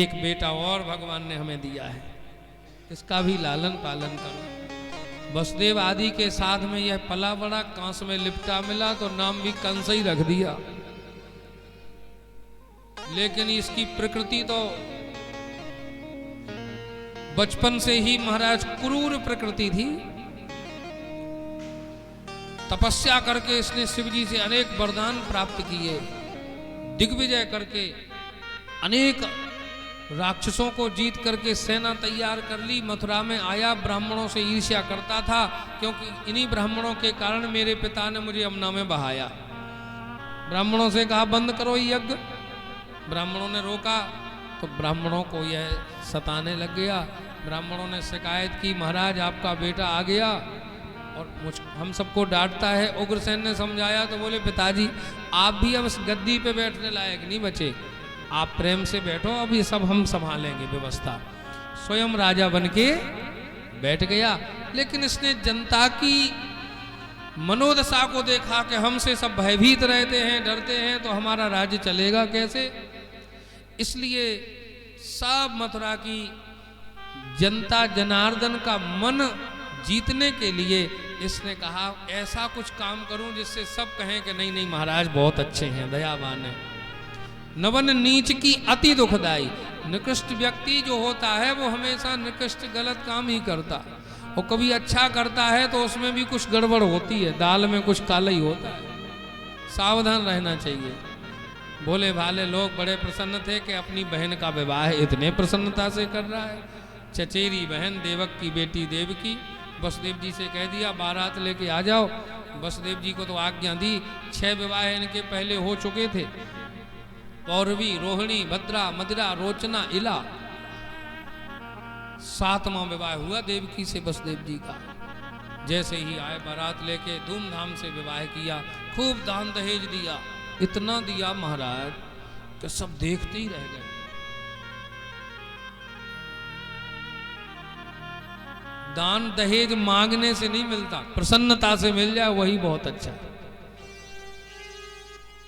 एक बेटा और भगवान ने हमें दिया है, इसका भी लालन पालन करो। वसुदेव आदि के साथ में यह पला बड़ा, कांस में लिपटा मिला तो नाम भी कंस ही रख दिया। लेकिन इसकी प्रकृति तो बचपन से ही महाराज क्रूर प्रकृति थी। तपस्या करके इसने शिव जी से अनेक वरदान प्राप्त किए, दिग्विजय करके अनेक राक्षसों को जीत करके सेना तैयार कर ली। मथुरा में आया, ब्राह्मणों से ईर्ष्या करता था, क्योंकि इन्हीं ब्राह्मणों के कारण मेरे पिता ने मुझे यमुना में बहाया। ब्राह्मणों से कहा बंद करो यज्ञ, ब्राह्मणों ने रोका तो ब्राह्मणों को यह सताने लग गया। ब्राह्मणों ने शिकायत की, महाराज आपका बेटा आ गया और हम सबको डांटता है। उग्रसेन ने समझाया तो बोले पिताजी आप भी अब इस गद्दी पे बैठने लायक नहीं बचे, आप प्रेम से बैठो, अब ये सब हम संभालेंगे व्यवस्था। स्वयं राजा बन के बैठ गया। लेकिन इसने जनता की मनोदशा को देखा कि हमसे सब भयभीत रहते हैं, डरते हैं, तो हमारा राज्य चलेगा कैसे। इसलिए सब मथुरा की जनता जनार्दन का मन जीतने के लिए इसने कहा ऐसा कुछ काम करूं जिससे सब कहें कि नहीं नहीं महाराज बहुत अच्छे हैं, दयावान है। नवन नीच की अति दुखदाई, निकृष्ट व्यक्ति जो होता है वो हमेशा निकृष्ट गलत काम ही करता, और कभी अच्छा करता है तो उसमें भी कुछ गड़बड़ होती है, दाल में कुछ काला ही होता है, सावधान रहना चाहिए। भोले भाले लोग बड़े प्रसन्न थे कि अपनी बहन का विवाह इतने प्रसन्नता से कर रहा है। चचेरी बहन देवक की बेटी देवकी वसुदेव जी से कह दिया बारात लेके आ जाओ। वसुदेव जी को तो आज्ञा दी, 6 विवाह इनके पहले हो चुके थे, पौरवी, रोहिणी, भद्रा, मदिरा, रोचना, इला। 7वां विवाह हुआ देवकी से वसुदेव जी का। जैसे ही आए बारात लेके धूमधाम से विवाह किया, खूब दान दहेज दिया, इतना दिया महाराज कि सब देखते ही रह गए। दान दहेज मांगने से नहीं मिलता, प्रसन्नता से मिल जाए वही बहुत अच्छा है।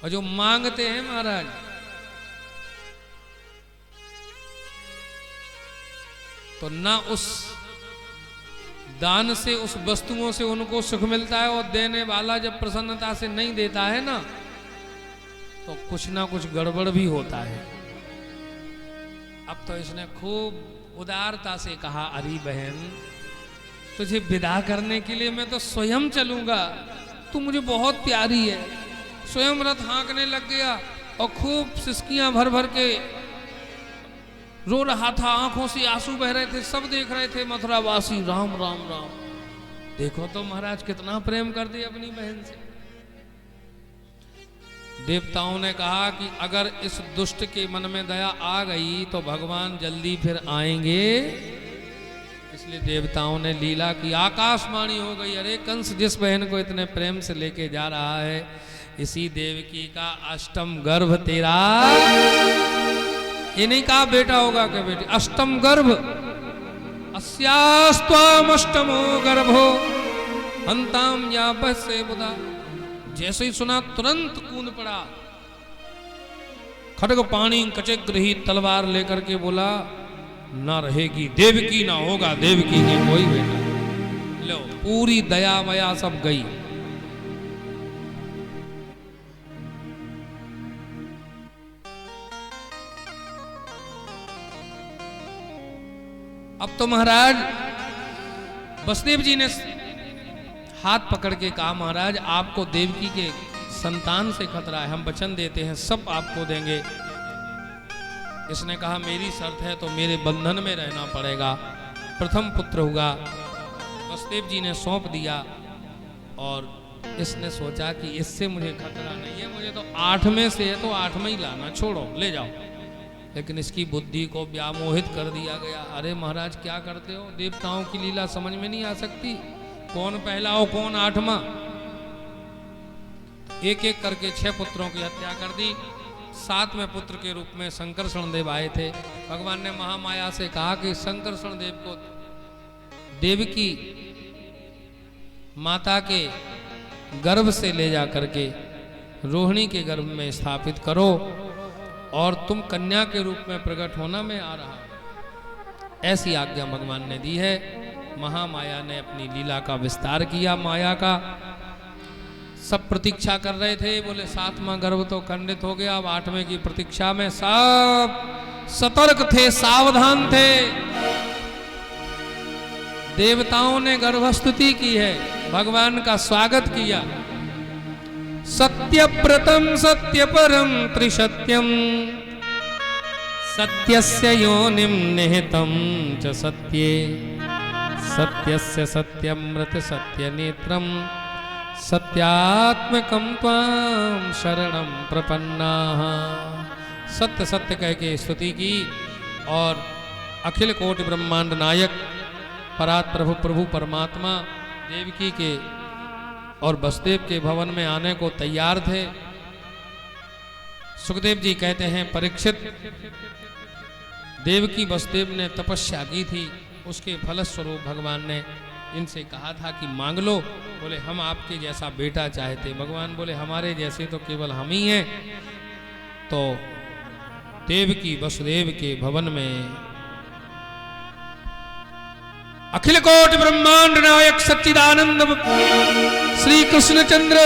और जो मांगते हैं महाराज, तो ना उस दान से, उस वस्तुओं से उनको सुख मिलता है, और देने वाला जब प्रसन्नता से नहीं देता है ना, तो कुछ ना कुछ गड़बड़ भी होता है। अब तो इसने खूब उदारता से कहा अरे बहन, तुझे विदा करने के लिए मैं तो स्वयं चलूंगा, तू मुझे बहुत प्यारी है। स्वयं रथ हाँकने लग गया और खूब सिसकियां भर भर के रो रहा था, आंखों से आंसू बह रहे थे, सब देख रहे थे मथुरावासी। राम राम राम, देखो तो महाराज कितना प्रेम कर दिया अपनी बहन से। देवताओं ने कहा कि अगर इस दुष्ट के मन में दया आ गई तो भगवान जल्दी फिर आएंगे। इसलिए देवताओं ने लीला की, आकाशवाणी हो गई, अरे कंस जिस बहन को इतने प्रेम से लेके जा रहा है, इसी देवकी का 8म गर्भ तेरा। ये नहीं कहा बेटा होगा क्या बेटी, 8म गर्भ, अस्यास्त्वाम 8मो गर्भो हंताम यापस्य बुधा। जैसे ही सुना तुरंत कूद पड़ा, खड्ग पाणी कचे ग्रही तलवार लेकर के बोला ना रहेगी देवकी, ना होगा देवकी की कोई बेटा। लो पूरी दया मया सब गई। अब तो महाराज वसुदेव जी ने हाथ पकड़ के कहा महाराज आपको देवकी के संतान से खतरा है, हम वचन देते हैं सब आपको देंगे। इसने कहा मेरी शर्त है तो मेरे बंधन में रहना पड़ेगा, प्रथम पुत्र होगा। वसुदेव जी ने सौंप दिया और इसने सोचा कि इससे मुझे खतरा नहीं है, मुझे तो 8 में से है तो 8 में ही लाना, छोड़ो ले जाओ। लेकिन इसकी बुद्धि को व्यामोहित कर दिया गया। अरे महाराज क्या करते हो, देवताओं की लीला समझ में नहीं आ सकती, कौन पहला हो कौन 8वां। एक एक करके 6 पुत्रों की हत्या कर दी। 7वें पुत्र के रूप में संकर्षण देव आए थे। भगवान ने महामाया से कहा कि संकर्षण देव को देवकी माता के गर्भ से ले जा करके रोहिणी के गर्भ में स्थापित करो और तुम कन्या के रूप में प्रकट होना मैं आ रहा। ऐसी आज्ञा भगवान ने दी है। महामाया ने अपनी लीला का विस्तार किया। माया का सब प्रतीक्षा कर रहे थे, बोले 7वां गर्भ तो खंडित हो गया, अब 8वें की प्रतीक्षा में सब सतर्क थे, सावधान थे। देवताओं ने गर्भस्तुति की है, भगवान का स्वागत किया। सत्यव्रतम सत्यपरम त्रिसत्यम सत्यस्य योनिम निहितम च सत्ये सत्यस्य सत्यमृत सत्यनेत्रम सत्यात्मकं त्वां शरणं प्रपन्नाः। सत्य सत्य कह के स्तुति की और अखिल कोटि ब्रह्मांड नायक परात प्रभु प्रभु परमात्मा देवकी के और वसुदेव के भवन में आने को तैयार थे। सुखदेव जी कहते हैं परीक्षित, देवकी वसुदेव ने तपस्या की थी, उसके फलस्वरूप भगवान ने इनसे कहा था कि मांग लो। बोले हम आपके जैसा बेटा चाहते। भगवान बोले हमारे जैसे तो केवल हम ही हैं। तो देवकी वसुदेव के भवन में अखिल कोटि ब्रह्मांड नायक सच्चिदानंद श्री कृष्णचंद्र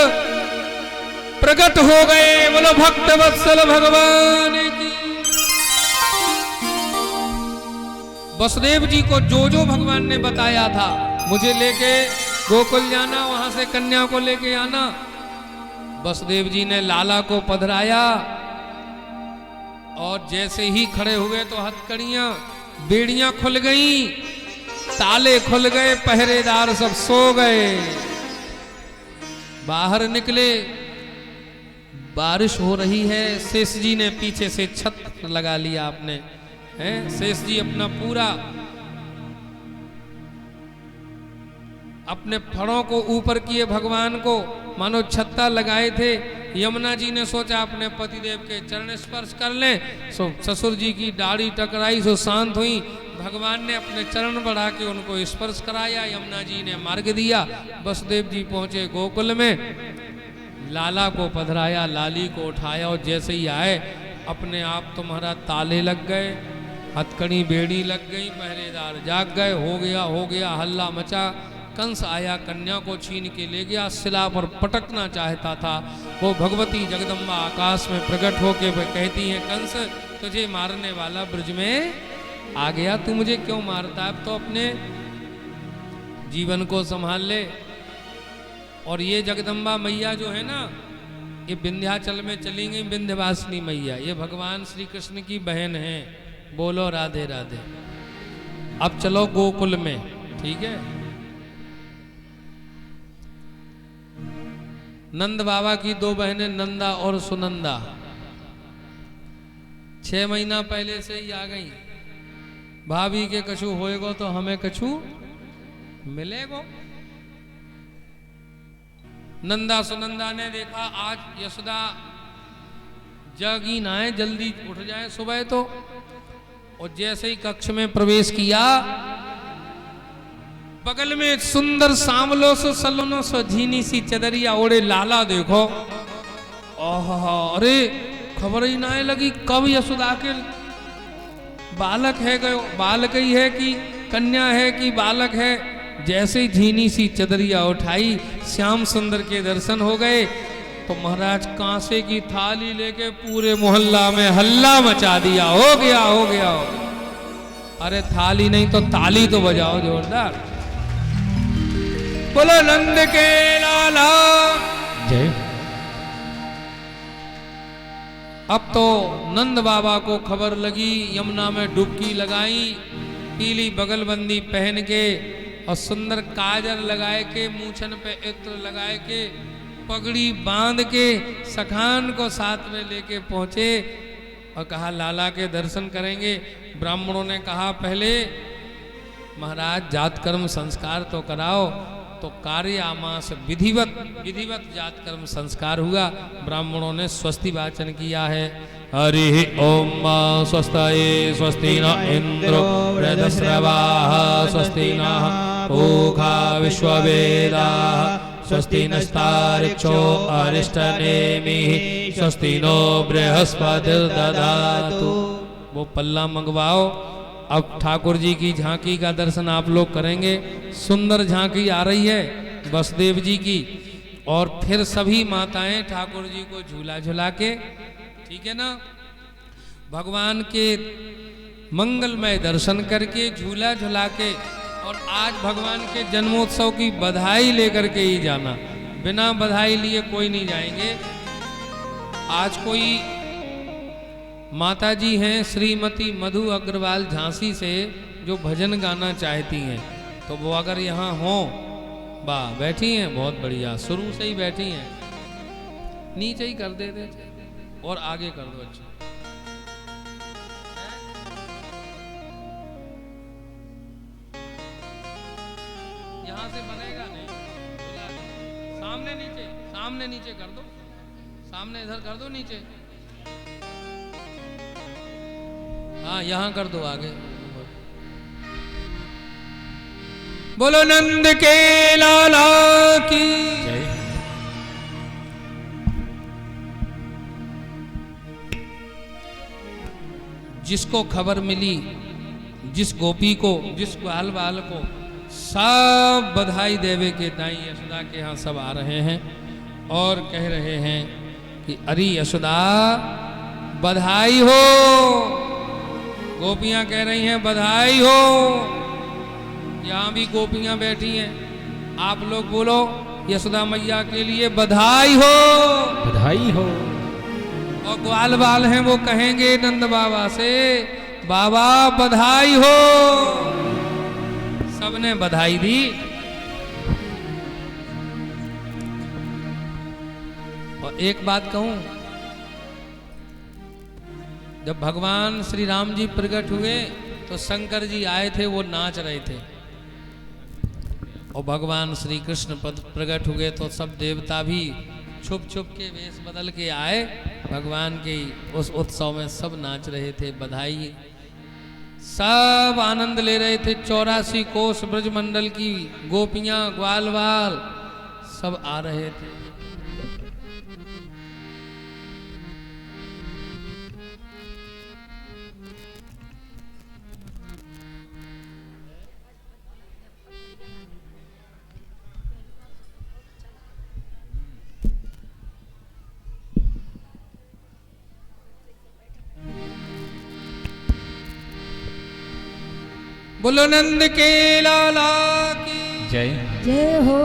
प्रकट हो गए। बोलो भक्त वत्सल भगवान की। वसुदेव जी को जो जो भगवान ने बताया था, मुझे लेके गोकुल जाना, वहां से कन्या को लेके आना, वसुदेव जी ने लाला को पधराया। और जैसे ही खड़े हुए तो हथकड़ियां बेड़ियां खुल गईं, ताले खुल गए, पहरेदार सब सो गए। बाहर निकले, बारिश हो रही है। शेष जी ने पीछे से छत लगा लिया आपने, हैं? शेष जी अपना पूरा अपने फड़ों को ऊपर किए, भगवान को मानो छत्ता लगाए थे। यमुना जी ने सोचा अपने पतिदेव के चरण स्पर्श कर लें, सो ससुर जी की दाढ़ी टकराई, सो शांत हुई। भगवान ने अपने चरण बढ़ा के उनको स्पर्श कराया। यमुना जी ने मार्ग दिया। वसुदेव जी पहुंचे गोकुल में, लाला को पधराया, लाली को उठाया। और जैसे ही आए अपने आप तुम्हारा ताले लग गए, हथकड़ी बेड़ी लग गई, पहरेदार जाग गए। हो गया हल्ला मचा। कंस आया, कन्या को छीन के ले गया, शिला पर पटकना चाहता था। वो भगवती जगदम्बा आकाश में प्रकट होके कहती हैं, कंस तुझे मारने वाला ब्रज में आ गया, तू मुझे क्यों मारता है? अब तो अपने जीवन को संभाल ले। और ये जगदम्बा मैया जो है ना, ये विंध्याचल में चली गई, विंध्यवासिनी मैया, ये भगवान श्री कृष्ण की बहन है। बोलो राधे राधे। अब चलो गोकुल में, ठीक है। नंद बाबा की दो बहनें नंदा और सुनंदा 6 महीना पहले से ही आ गई। भाभी के कछु होएगो तो हमें कछु मिलेगो। नंदा सुनंदा ने देखा आज यशोदा जागी ना है, जल्दी उठ जाए सुबह तो। और जैसे ही कक्ष में प्रवेश किया, बगल में सुंदर सांवलो सो सलोनो सो झीनी सी चदरिया ओढ़े लाला देखो। अरे खबर ही ना लगी कब यशोदा के बालक है, गयो बालक ही है कि कन्या है कि बालक है। जैसे ही झीनी सी चदरिया उठाई, श्याम सुंदर के दर्शन हो गए। तो महाराज कांसे की थाली लेके पूरे मोहल्ला में हल्ला मचा दिया। हो गया हो गया। अरे थाली नहीं तो ताली तो बजाओ जोरदार। बोलो नंद के लाला
जय।
अब तो नंद बाबा को खबर लगी, यमुना में डुबकी लगाई, पीली बगलबंदी पहन के और सुंदर काजल लगाए के, मूछन पे इत्र लगाए के, पगड़ी बांध के सखान को साथ में लेके पहुंचे और कहा लाला के दर्शन करेंगे। ब्राह्मणों ने कहा पहले महाराज जात कर्म संस्कार तो कराओ। तो कार्य आमास विधिवत जात कर्म संस्कार हुआ। ब्राह्मणों ने स्वस्ति वाचन किया है। हरि ओम स्वस्ताये स्वस्ति न इंद्रो वृद्धश्रवाः स्वस्ति नः पूषा विश्ववेदाः स्वस्ति नस्तार्क्ष्यो अरिष्टनेमिः स्वस्ति नो बृहस्पतिर्दधातु। वो पल्ला मंगवाओ। अब ठाकुर जी की झांकी का दर्शन आप लोग करेंगे। सुंदर झांकी आ रही है वसुदेव जी की। और फिर सभी माताएं ठाकुर जी को झूला झुला के, ठीक है ना, भगवान के मंगलमय दर्शन करके, झूला झुला के, और आज भगवान के जन्मोत्सव की बधाई लेकर के ही जाना। बिना बधाई लिए कोई नहीं जाएंगे। आज कोई माता जी हैं श्रीमती मधु अग्रवाल झांसी से, जो भजन गाना चाहती हैं, तो वो अगर यहाँ हो, वाह बैठी हैं, बहुत बढ़िया, शुरू से ही बैठी हैं। नीचे ही कर देते और आगे कर दो। अच्छा यहाँ से बनेगा नहीं, सामने नीचे कर दो, सामने इधर कर दो नीचे। हाँ यहाँ कर दो आगे। बोलो नंद के लाला की।
जय।
जिसको खबर मिली, जिस गोपी को, जिस बाल बाल को, सब बधाई देवे के दाई यशोदा के यहाँ सब आ रहे हैं और कह रहे हैं कि अरे यशोदा बधाई हो। गोपियां कह रही हैं बधाई हो। यहाँ भी गोपियां बैठी हैं। आप लोग बोलो यशोदा मैया के लिए बधाई हो।
बधाई हो।
और ग्वाल बाल हैं वो कहेंगे नंद बाबा से बाबा बधाई हो। सबने बधाई दी। और एक बात कहूं, जब भगवान श्री राम जी प्रकट हुए तो शंकर जी आए थे, वो नाच रहे थे। और भगवान श्री कृष्ण प्रकट हुए तो सब देवता भी छुप छुप के वेश बदल के आए भगवान के उस उत्सव में। सब नाच रहे थे, बधाई, सब आनंद ले रहे थे। 84 कोस ब्रजमंडल की गोपियां ग्वाल बाल सब आ रहे थे। बोलो नंद के लाला की
जय।
जय हो।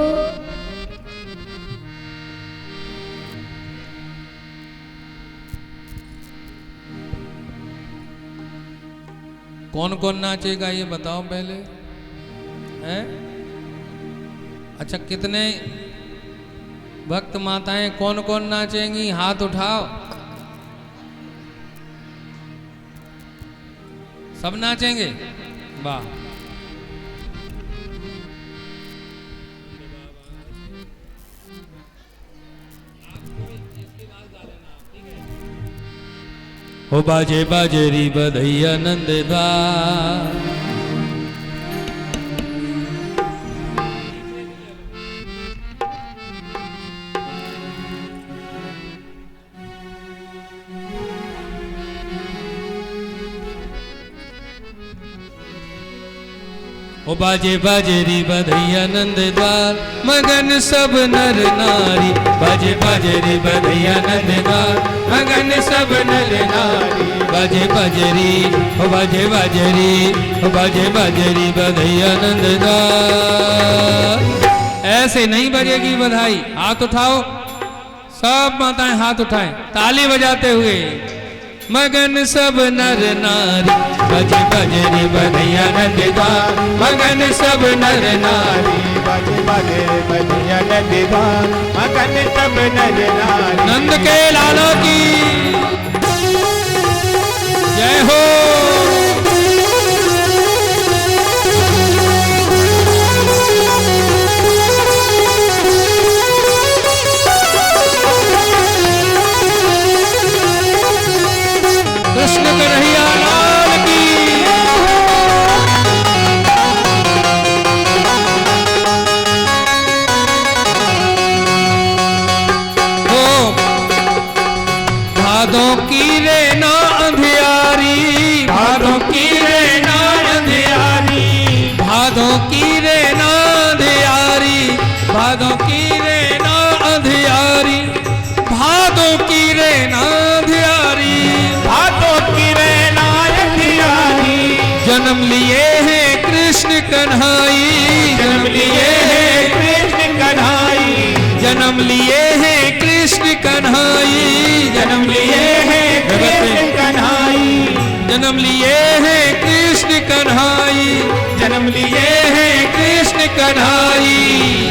कौन कौन नाचेगा ये बताओ पहले, हैं? अच्छा, कितने भक्त माताएं कौन कौन नाचेंगी? हाथ उठाओ। सब नाचेंगे? वाह। हो बाजे बाजेरी बधैया नंद द्वार। ओ बाजे बाजेरी बधैया नंद द्वार, मगन सब नर नारी। बाजे बाजेरी बधैया नंद द्वार, मगन सब नर नारी। बाजे बाजेरी, ओ बाजे बाजेरी, ओ बाजे बाजेरी बधैया नंद द्वार। ऐसे नहीं बजेगी बधाई। हाथ उठाओ, सब माताएं हाथ उठाएं, ताली बजाते हुए। मगन सब नर नारी, बजे बजरी बधैया नंद द्वार। मगन सब नर नारी,
बजे बजे बधैया नंद द्वार। मगन सब नर नारी।
नंद के लाला की जय हो। कृष्ण कन्हैया लाल की। ओ भादों की रे ना अंधियारी, भादों की रे ना अंधियारी, भादों की रे ना अंधियारी, भादों की रे ना अंधियारी, भादों की रे ना अंधियारी। जन्म लिए हैं कृष्ण कन्हाई, जन्म लिए हैं कृष्ण कन्हाई, जन्म लिए हैं कृष्ण कन्हाई, जन्म लिए हैं कृष्ण कन्हाई, जन्म लिए हैं कृष्ण कन्हाई, जन्म लिए हैं कृष्ण कन्हाई।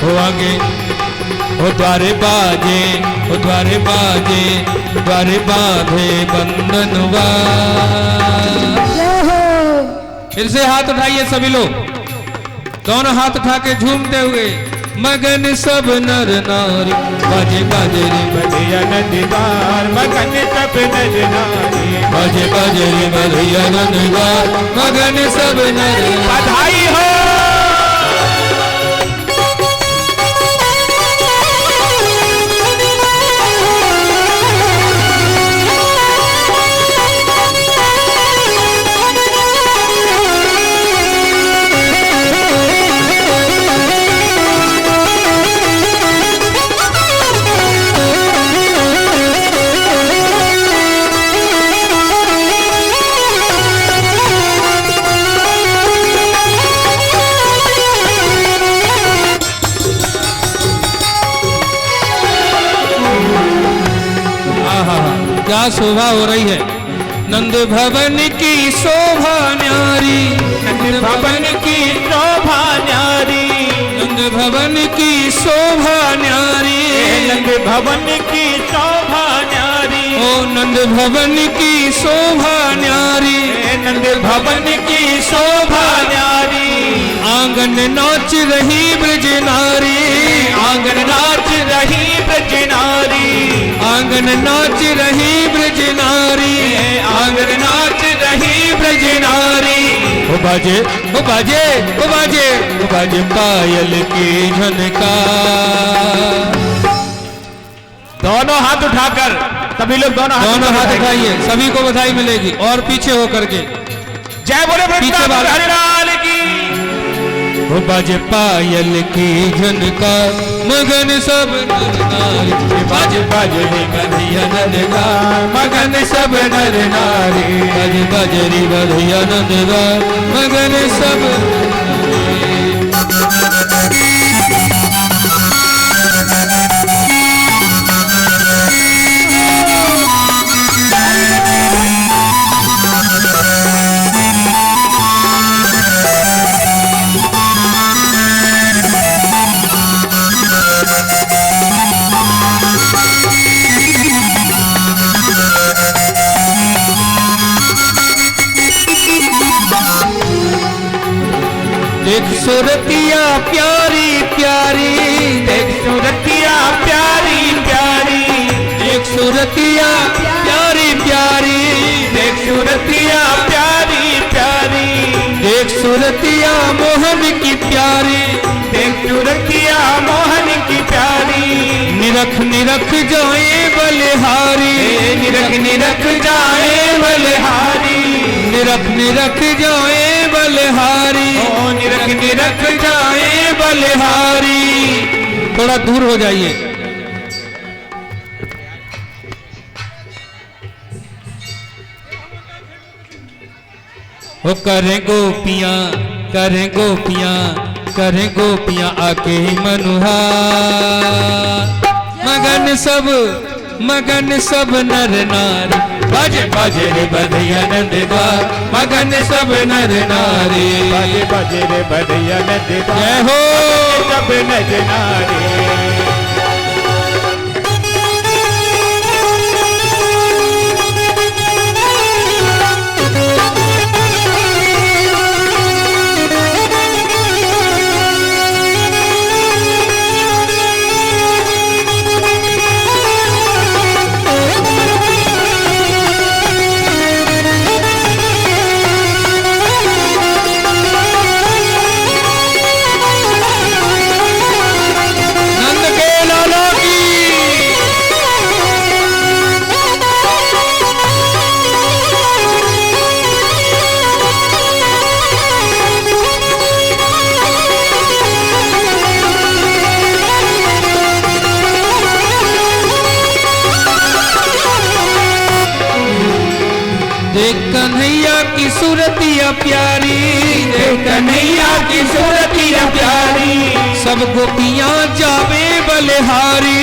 हो आगे हो द्वारे बाजे, हो द्वारे बाजे, द्वारे बाधे बंधनवा। फिर से हाथ उठाइए सभी लोग, दोनों हाथ उठा के झूमते हुए। मगन सब नर नारी। बाजे बाजे रे
बधिया नंदगार मगन सब नर नारी।
बाजे बाजे रे बधिया नंदगार मगन सब नर।
बधाई हो।
क्या शोभा हो रही है। नंद भवन की शोभा न्यारी।
नंद भवन की शोभा न्यारी।
नंद भवन की शोभा न्यारी।
नंद भवन की शोभा न्यारी।
ओ नंद भवन की शोभा न्यारी।
नंद भवन की शोभा न्यारी।
आंगन नाच रही ब्रज नारी।
आंगन नाच रही ब्रज नारी।
आंगन नाच रही ब्रज नारी।
आंगन नाच रही ब्रज नारी।
ओ बाजे ओ बाजे ओ बाजे ओ बाजे पायल की झनकार।
दोनों हाथ उठाकर सभी लोग दोनों
हाथ उठाइए, सभी को बधाई मिलेगी। और पीछे होकर के
जय बोले
पीछे बाल
हरिलाल की।
ओ बाजे पायल की झनकार मगन सब नर नारी। बाजे बाजे रे बधिया नंदगार मगन सब नर नारी। बाजे बाजे रे बधिया नंदगार मगन सब। देख सूरतिया प्यारी प्यारी।
देख सूरतिया प्यारी प्यारी।
देख सूरतिया प्यारी प्यारी।
देख सूरतिया प्यारी प्यारी।
देख सूरतिया मोहन की प्यारी।
देख सूरतिया मोहन की प्यारी।
निरख निरख जाए बलिहारी।
निरख निरख जाए बलिहारी।
निरख निरख जाए बलिहारी।
ओ निरख निरख
जाए बलिहारी। थोड़ा दूर हो जाइए। वो करें गोपियां करें गोपियां करें गोपियां आके ही मनुहार। मगन सब नर नारी। बाजे बाजे रे बधिया नंदगार मगन सब नर नारी।
बाजे बाजे रे बधिया नंदगार
जय हो
सब नर नारी।
देख कन्हैया की सूरतिया प्यारी।
देख कन्हैया की सूरतिया प्यारी।
सब गोपियां जावे बलिहारी।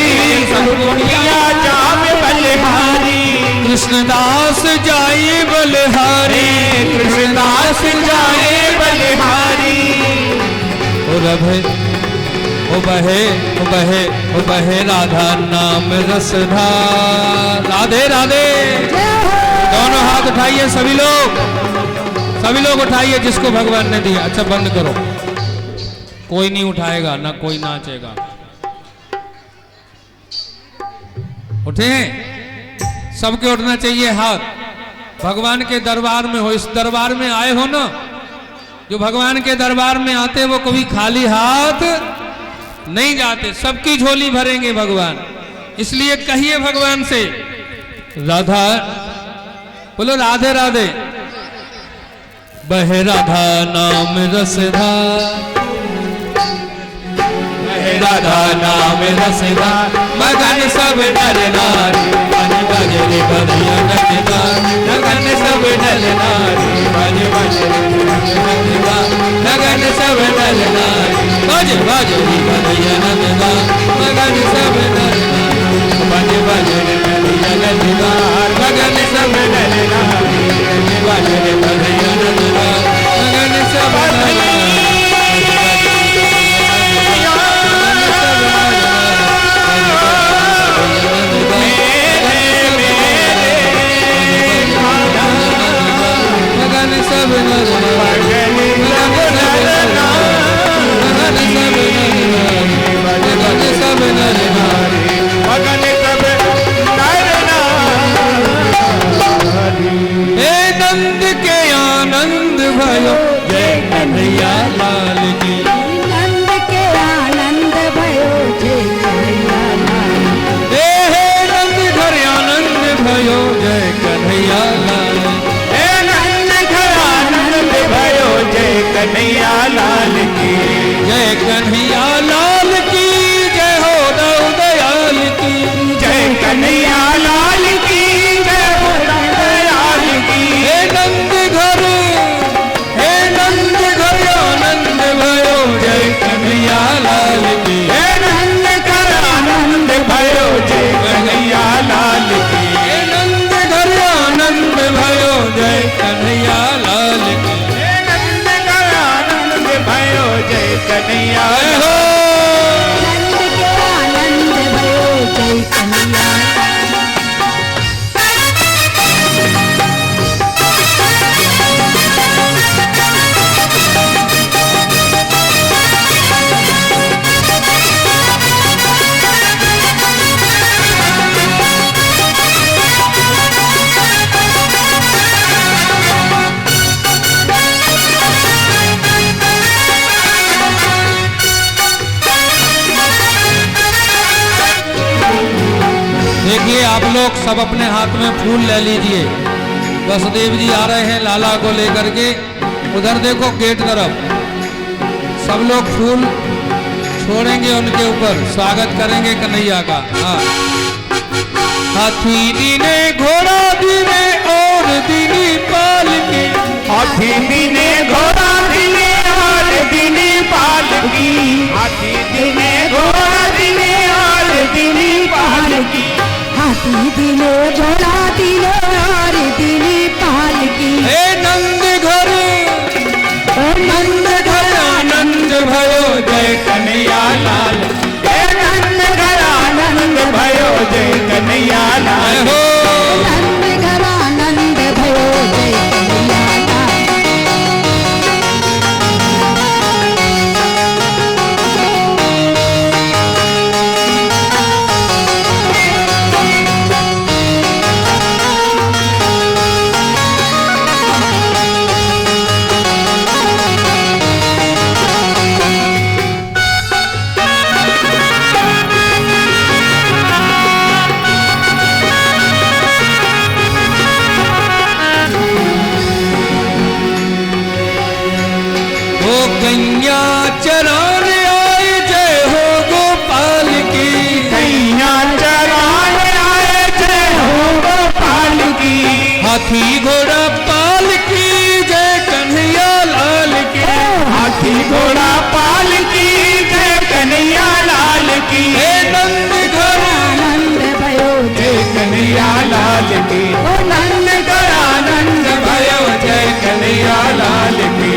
सब गोपियां जावे बलिहारी।
कृष्णदास जाए बलिहारी।
कृष्णदास जाए बलिहारी।
ओ बहे ओ बहे ओ बहे राधा नाम रसधार। राधे राधे। दोनों हाथ उठाइए सभी लोग उठाइए जिसको भगवान ने दिया। अच्छा बंद करो। कोई नहीं उठाएगा, ना कोई नाचेगा। उठे, सबके उठना चाहिए हाथ। भगवान के दरबार में हो, इस दरबार में आए हो ना, जो भगवान के दरबार में आते वो कभी खाली हाथ नहीं जाते, सबकी झोली भरेंगे भगवान। इसलिए कहिए भगवान से, राधा, बोलो राधे राधे। बहे राधा नाम रसधार, बहे राधा नाम रसधार, मगन सब नर नारी, बज बज रे बधिया नचदार, मगन सब नर नारी, बज बज रे नचदार, मगन सब नर नारी, बज बज रे बधिया नचदार, मगन सब नर नारी, बज बज रे बधिया नचदार, मगन सब नर नारी, बज बज रे बधिया नचदार, मगन सब नर नारी। सब नर सब नर मगन सब हे नंद के आनंद भयो, जय कन्हैया लाल की।
नंद के आनंद भयो, जय कन्हैया लाल।
हे नंद घर आनंद भयो, जय कन्हैया लाल।
कन्हैया लाल की,
जय कन्हैया लाल की, जय हो दयाल की,
जय कन्हैया लाल की, जय हो दयाल की।
हे नंद घर आनंद भयो, जय कन्हैया लाल की।
हे नंद घर आनंद भयो, जय कन्हैया लाल की।
हे नंद घर आनंद भयो, जय कन्हैया लाल की।
जय कन्हैया
हो
नंद के आनंद भयो, जय कन्हैया।
देखिए आप लोग सब अपने हाथ में फूल ले लीजिए। वसुदेव जी आ रहे हैं लाला को लेकर के, उधर देखो गेट तरफ। सब लोग फूल छोड़ेंगे उनके ऊपर, स्वागत करेंगे कन्हैया का। हाँ, हाथी दीने घोड़ा दीने और दीनी पाल की,
हाथी दीने घोड़ा दीने और दीनी पाल की, हाथी दीने घोड़ा दीने और दीनी पाल की।
हाथी दिलो घोड़ा दिलो और दिली पाल की।
हे नंद घर आनंद भयो, जय कन्हैया लाल।
हे नंद घर आनंद भयो, जय कन्हैया लाल।
हो
नंद घर आनंद भयो, जय कन्हैया लाल।
गैया चराने आए, जय हो गोपाल की।
गैया चराने आए, जय हो गोपाल की।
हाथी घोड़ा पाल की, जय कन्हैया लाल की।
हाथी घोड़ा पाल की, जय कन्हैया लाल की।
हे नंद घर
आनंद भयो,
जय कन्हैया लाल की।
ओ नंद
घर आनंद भयो, जय कन्हैया लाल की।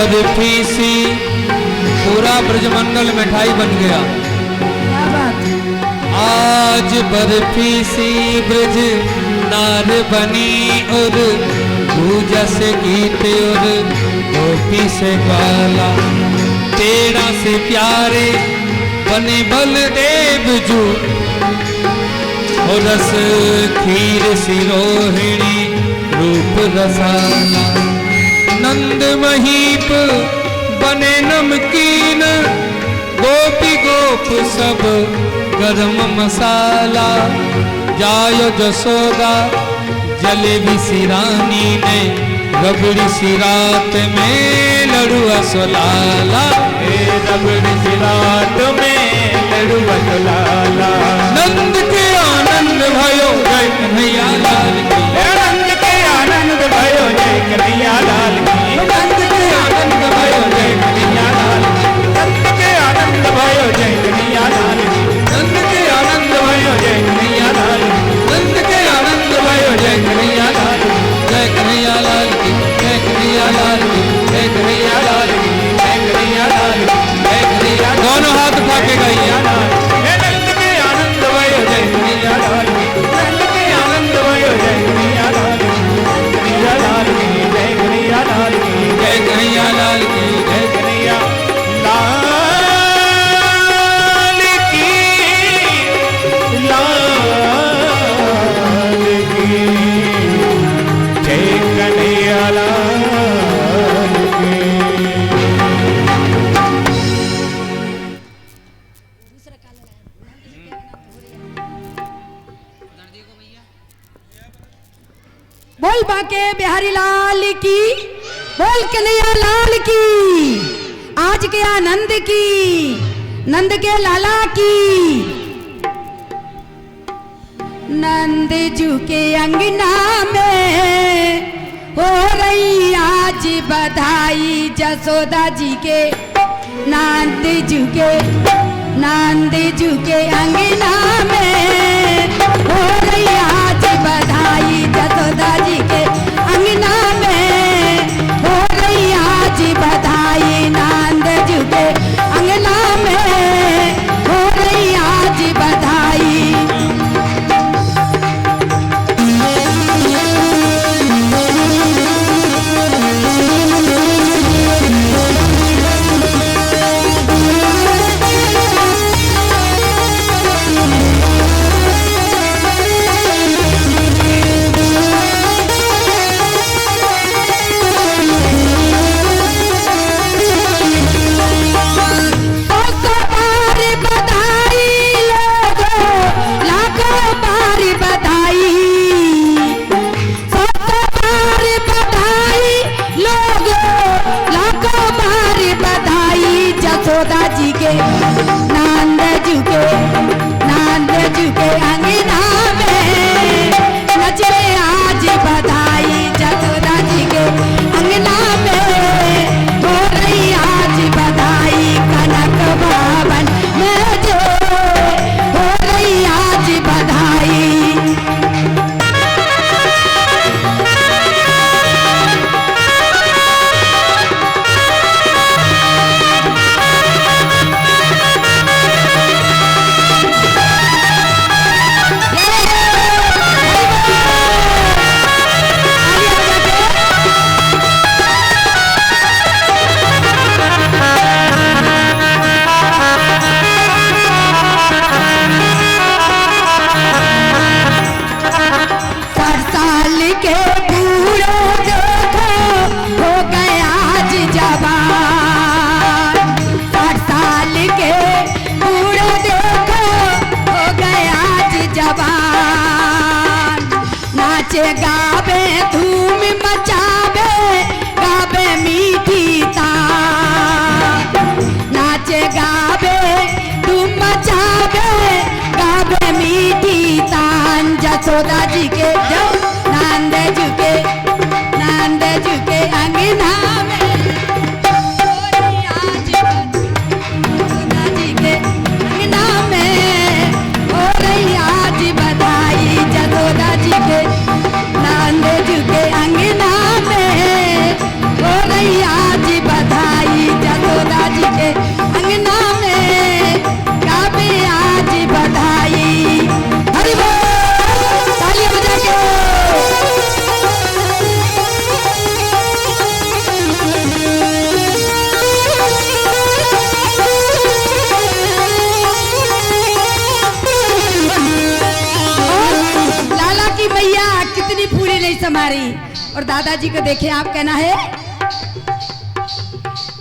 बर्फी सी पूरा ब्रजमंडल मिठाई बन गया।
क्या बात है।
आज बर्फी सी ब्रज नार बनी और पूजा से गीत और गोपी से ग्वाला। तेरा से प्यारे बने बलदेव जू और रस खीर सी रोहिणी रूप रसाला। नंद महीप बने नमकीन गोपी गोप सब गरम मसाला। जायो जसोदा जलेबी सी रानी ने रबड़ी सी रात में लड़ुआ सोलाला।
रबड़ी सी रात में लड़ुआ सोलाला।
नंद के आनंद भयो जय कन्हैया लाल की।
नंद के आनंद भयो जय कन्हैया लाल की।
नंद के आनंद भयो जय कन्हैया लाल की।
नंद के आनंद भयो जय कन्हैया लाल की।
नंद के आनंद भयो जय कन्हैया लाल की। नंद के आनंद भयो जय कन्हैया लाल की। जय कन्हैया लाल की। जय कन्हैया लाल की। जय कन्हैया लाल की।
जय कन्हैया लाल की। जय कन्हैया
दोनों हाथ उठा के गाइए।
नंद के आनंद भयो जय कन्हैया लाल की। नंद के आनंद भयो जय कन्हैया लाल की। कन्हैया लाल की। जय कन्हैया लाल की।
जय कन्हैया लाल की।
जय कन्हैया लाल की। लाल की। जय कन्हैया लाल की।
बोल बाके बिहारी लाल की, बोल कन्हैया लाल की। आज के आनंद की, नंद के लाला की। नंद जू के अंगना में हो रही आज बधाई। जसोदा जी के नंद जू के अंगना में हो रही आज बधाई। जसोदा जी के अंगना में हो रही आज बधाई। नंद जू के अंगना में हो रही आज बधाई। जसोदा जी के नंद जू के अंगना में नचे आज बधाई। जसोदा जी के अंगना में हो रही आज बधाई। कनक भवन में जो हो रही आज बधाई। के पूरे देखो हो गया आज जवान। 60 साल के पूरे देखो हो गया आज जवान। नाचे गावे धूम मचावे गावे मीठी तान। नाचे गावे धूम मचावे गावे मीठी तान। जसोदा जी के नंद जू के अंगना में हो रही आज जसोदा जी के अंगना में हो रही आज बधाई। जसोदा जी के नंद जू के अंगना में हो रही आज बधाई। समारी। और दादाजी को देखे आप, कहना है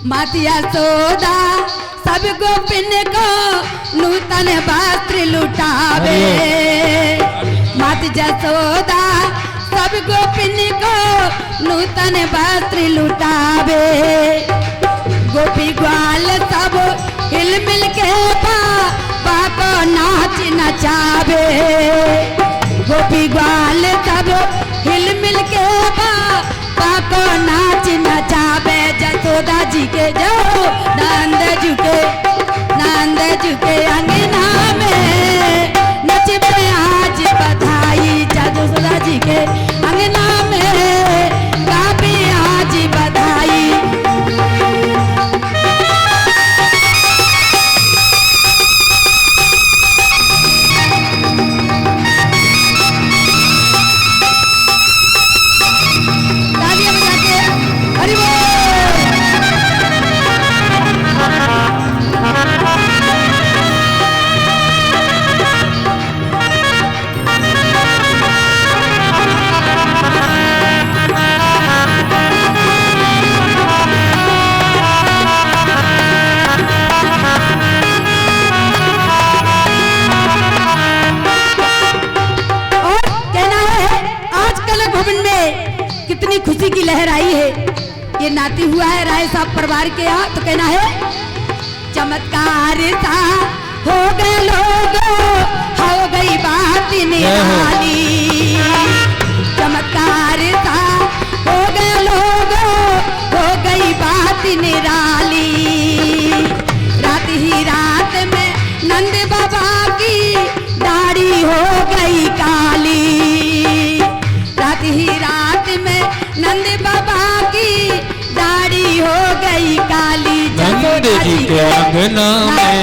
मातिया सोदा सब गोपिन को नूतन वस्त्र लुटावे। मात जसोदा सब गोपिन को नूतन वस्त्र लुटावे। गोपी ग्वाल सब हिल मिल के बाबा को नाच नचावे। गोपी ग्वाल सब हिल मिल के बाबा को नाच नचावे। जसोदा जी के जो नंद जी के अंगना में नचबे आज बधाई। जसोदा जी के अंगना में गावे आज बधाई। तालियां बजा के हरि बोल। कितनी खुशी की लहर आई है। ये नाती हुआ है राय साहब परिवार के यहाँ, तो कहना है चमत्कार सा हो गए लोगो, हो गई बात निराली। चमत्कार सा हो गए लोगो, हो गई बात निराली। रात ही रात में नंद बाबा की दाढ़ी हो गई काली। रात ही रात में नंद बाबा की दाढ़ी हो गई काली।
नंद जी के अंगना में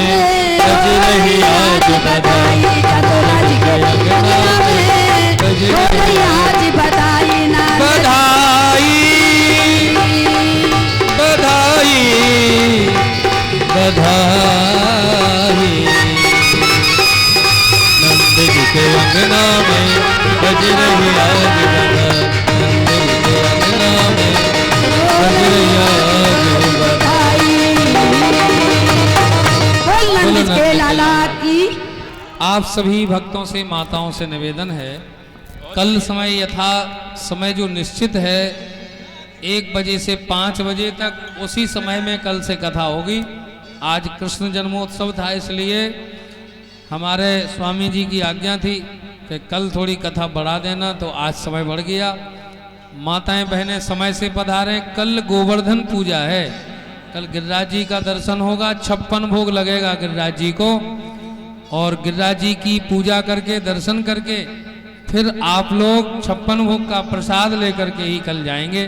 बज रही आज बधाई।
जसोदा जी के अंगना में
बज
हो गई
रही
आज बधाई।
बधाई बधाई बधाई। नंद जी के अंगना में बज रही आज बधाई। नंद जी के अंगना में बज रही आज बधाई।
बोल नंद के लाला की।
आप सभी भक्तों से माताओं से निवेदन है, कल समय यथा समय जो निश्चित है 1 बजे से 5 बजे तक, उसी समय में कल से कथा होगी। आज कृष्ण जन्मोत्सव था, इसलिए हमारे स्वामी जी की आज्ञा थी कि कल थोड़ी कथा बढ़ा देना, तो आज समय बढ़ गया। माताएं बहनें समय से पधारें। कल गोवर्धन पूजा है, कल गिरिराज जी का दर्शन होगा। 56 भोग लगेगा गिरिराज जी को, और गिरिराज जी की पूजा करके दर्शन करके फिर आप लोग 56 भोग का प्रसाद लेकर के ही कल जाएंगे।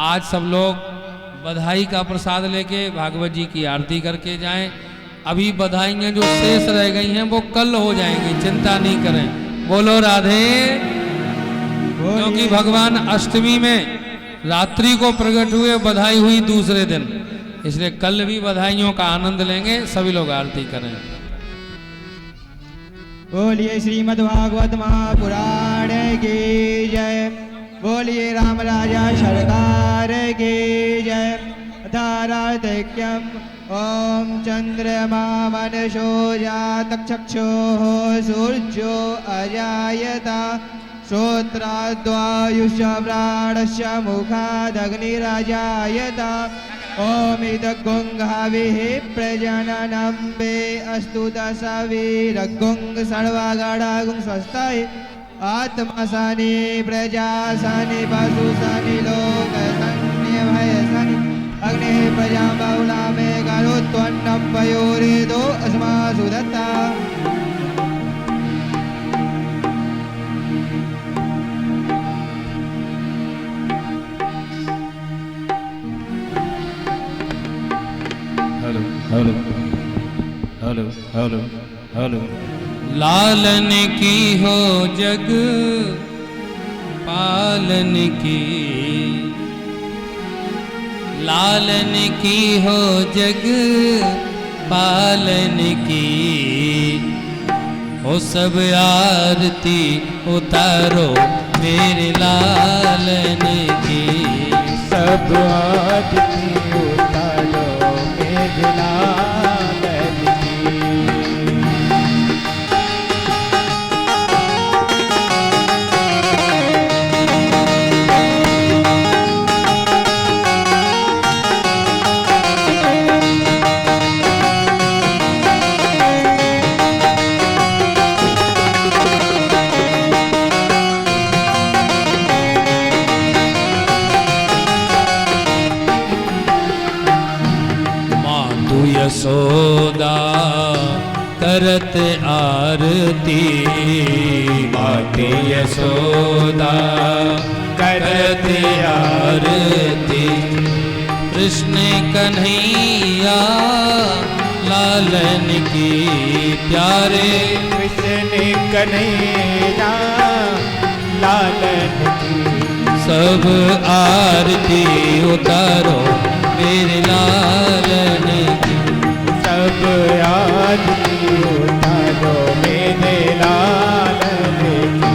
आज सब लोग बधाई का प्रसाद लेके भागवत जी की आरती करके जाएं। अभी बधाइयाँ जो शेष रह गई हैं वो कल हो जाएंगी, चिंता नहीं करें। बोलो राधे। क्योंकि भगवान अष्टमी में रात्रि को प्रकट हुए, बधाई हुई दूसरे दिन, इसलिए कल भी बधाइयों का आनंद लेंगे। सभी लोग आरती करें।
बोलिए श्रीमद्भागवत महापुराण की जय। बोलिए राम राजा सरकार की जय। धाराधिक्यम ओम चंद्रमा मनसो जातचक्षुः सूर्यो अजायता श्रोत्राद्वायुष्य प्राणस्य मुखादग्निराजायता। ओमिदगुंगाविः प्रजननं वे अस्तु दशवीरगुंग सर्वगणागुं स्वस्ताय आत्मसानि प्रजासानि पशुसानि लोकसन्निभयसानि अग्निः प्रजां बहुला मे करोत्वन्नं पयोरेदो अस्मासु दत्ता।
Hello hello hello hello.
लालन की हो जग पालन की, लालन की हो जग पालन की। हो सब आरती उतारो मेरे लालन की।
सब आरती उतारो मेरे लालन की।
मातु यशोदा करत आरती।
माते यशोदा
करत आरती। कृष्ण कन्हैया लालन की प्यारे।
कृष्ण कन्हैया लालन की।
सब आरती उतारो मेरे लालन की।
सब आरती उतारो मेरे लालन की।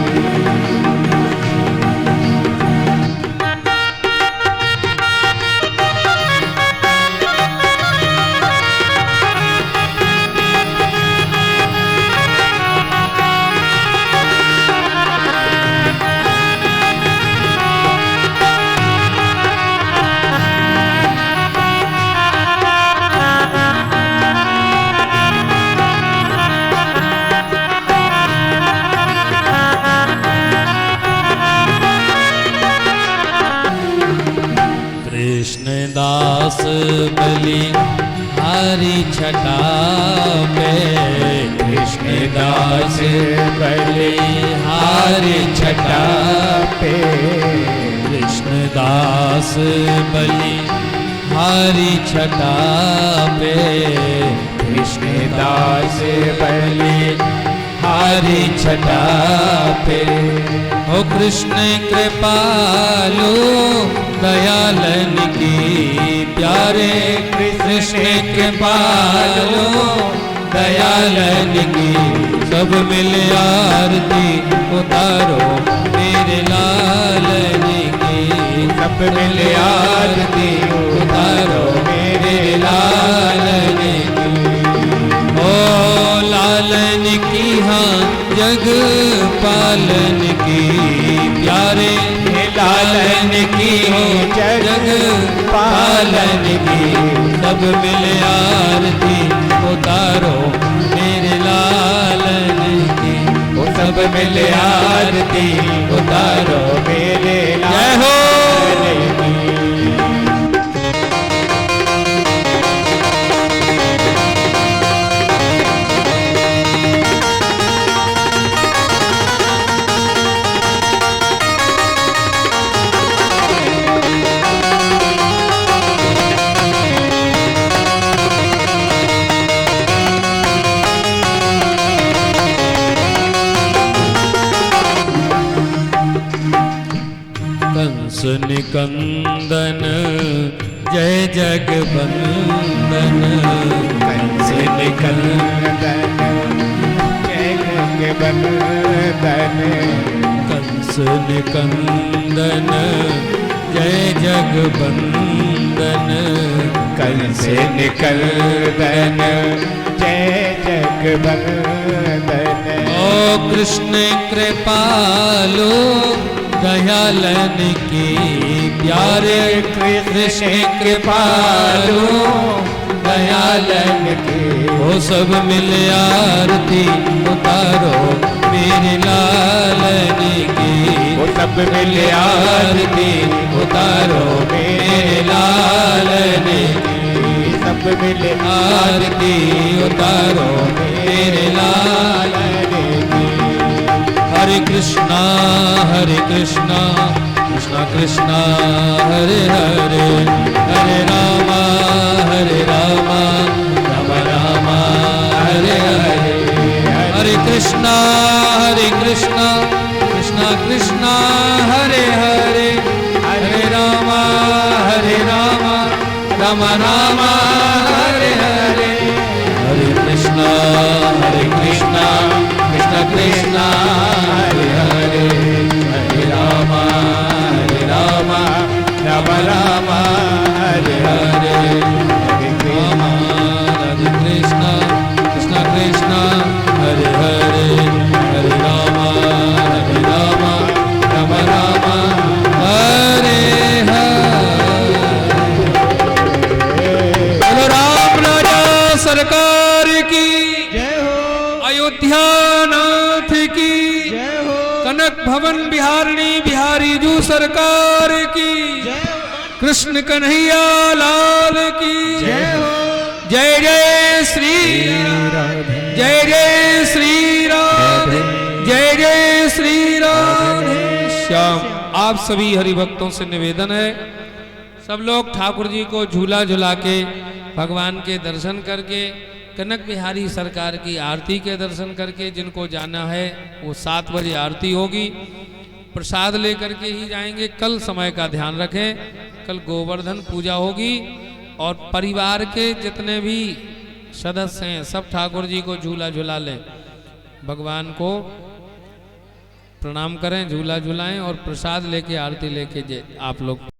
कृष्णदास बलि हारी छटा पे।
कृष्णदास
बलि हारी छटा
पे।
कृष्णदास बलि हारी छटा पे।
कृष्णदास बलि
हारी छटा पे। ओ कृष्ण कृपालु दयालन की प्यारे। कृष्ण कृपालु दयालन की। सब मिल आरती उतारो मेरे लालन की।
सब मिल आरती
उतारो मेरे लालन की। ओ लालन की हाँ जग पालन की प्यारे। लालन की हो जग पालन की। सब मिल आरती उतारो मेरे लालन की। सब मिल आरती उतारो
मेरे
जय हो।
लालन की।
कंस निकंदन जय जगवंदन।
कंस निकंदन जय जगवंदन।
कंस निकंदन जय जगवंदन।
कंस निकंदन जय जगवंदन।
ओ कृष्ण कृपालु दयालन की प्यारे। कृष्ण कृपालु दयालन की। वो सब मिल आरती उतारो मेरे लालन की।
वो सब मिल
आरती उतारो मेरे लालन की।
सब मिल
आरती उतारो मेरे लालन की। हरे कृष्णा कृष्णा कृष्णा हरे हरे। हरे रामा राम राम हरे हरे। हरे कृष्णा कृष्णा कृष्णा हरे हरे। हरे राम राम राम हरे हरे। हरे कृष्णा कृष्णा कृष्णा हरे हरे। हरे राम
राम राम हरे हरे
राम हरे कृष्ण कृष्ण कृष्ण हरे हरे हरे राम राम राम हरे हरे। बोलो राम राजा सरकार की
जय हो
अयोध्या नाथ की
जय हो
कनक भवन बिहारिणी बिहारी जू सरकार की
जय हो
कृष्ण कन्हैया लाल की
जय हो
जय जय श्री जय जय श्री राधे जय जय श्री राधे श्याम। आप सभी हरिभक्तों से निवेदन है सब लोग ठाकुर जी को झूला झूला के भगवान के दर्शन करके कनक बिहारी सरकार की आरती के दर्शन करके जिनको जाना है वो 7 बजे आरती होगी। प्रसाद लेकर के ही जाएंगे। कल समय का ध्यान रखें, कल गोवर्धन पूजा होगी और परिवार के जितने भी सदस्य हैं सब ठाकुर जी को झूला झूला लें, भगवान को प्रणाम करें, झूला झूलाएं और प्रसाद लेके आरती लेके आप लोग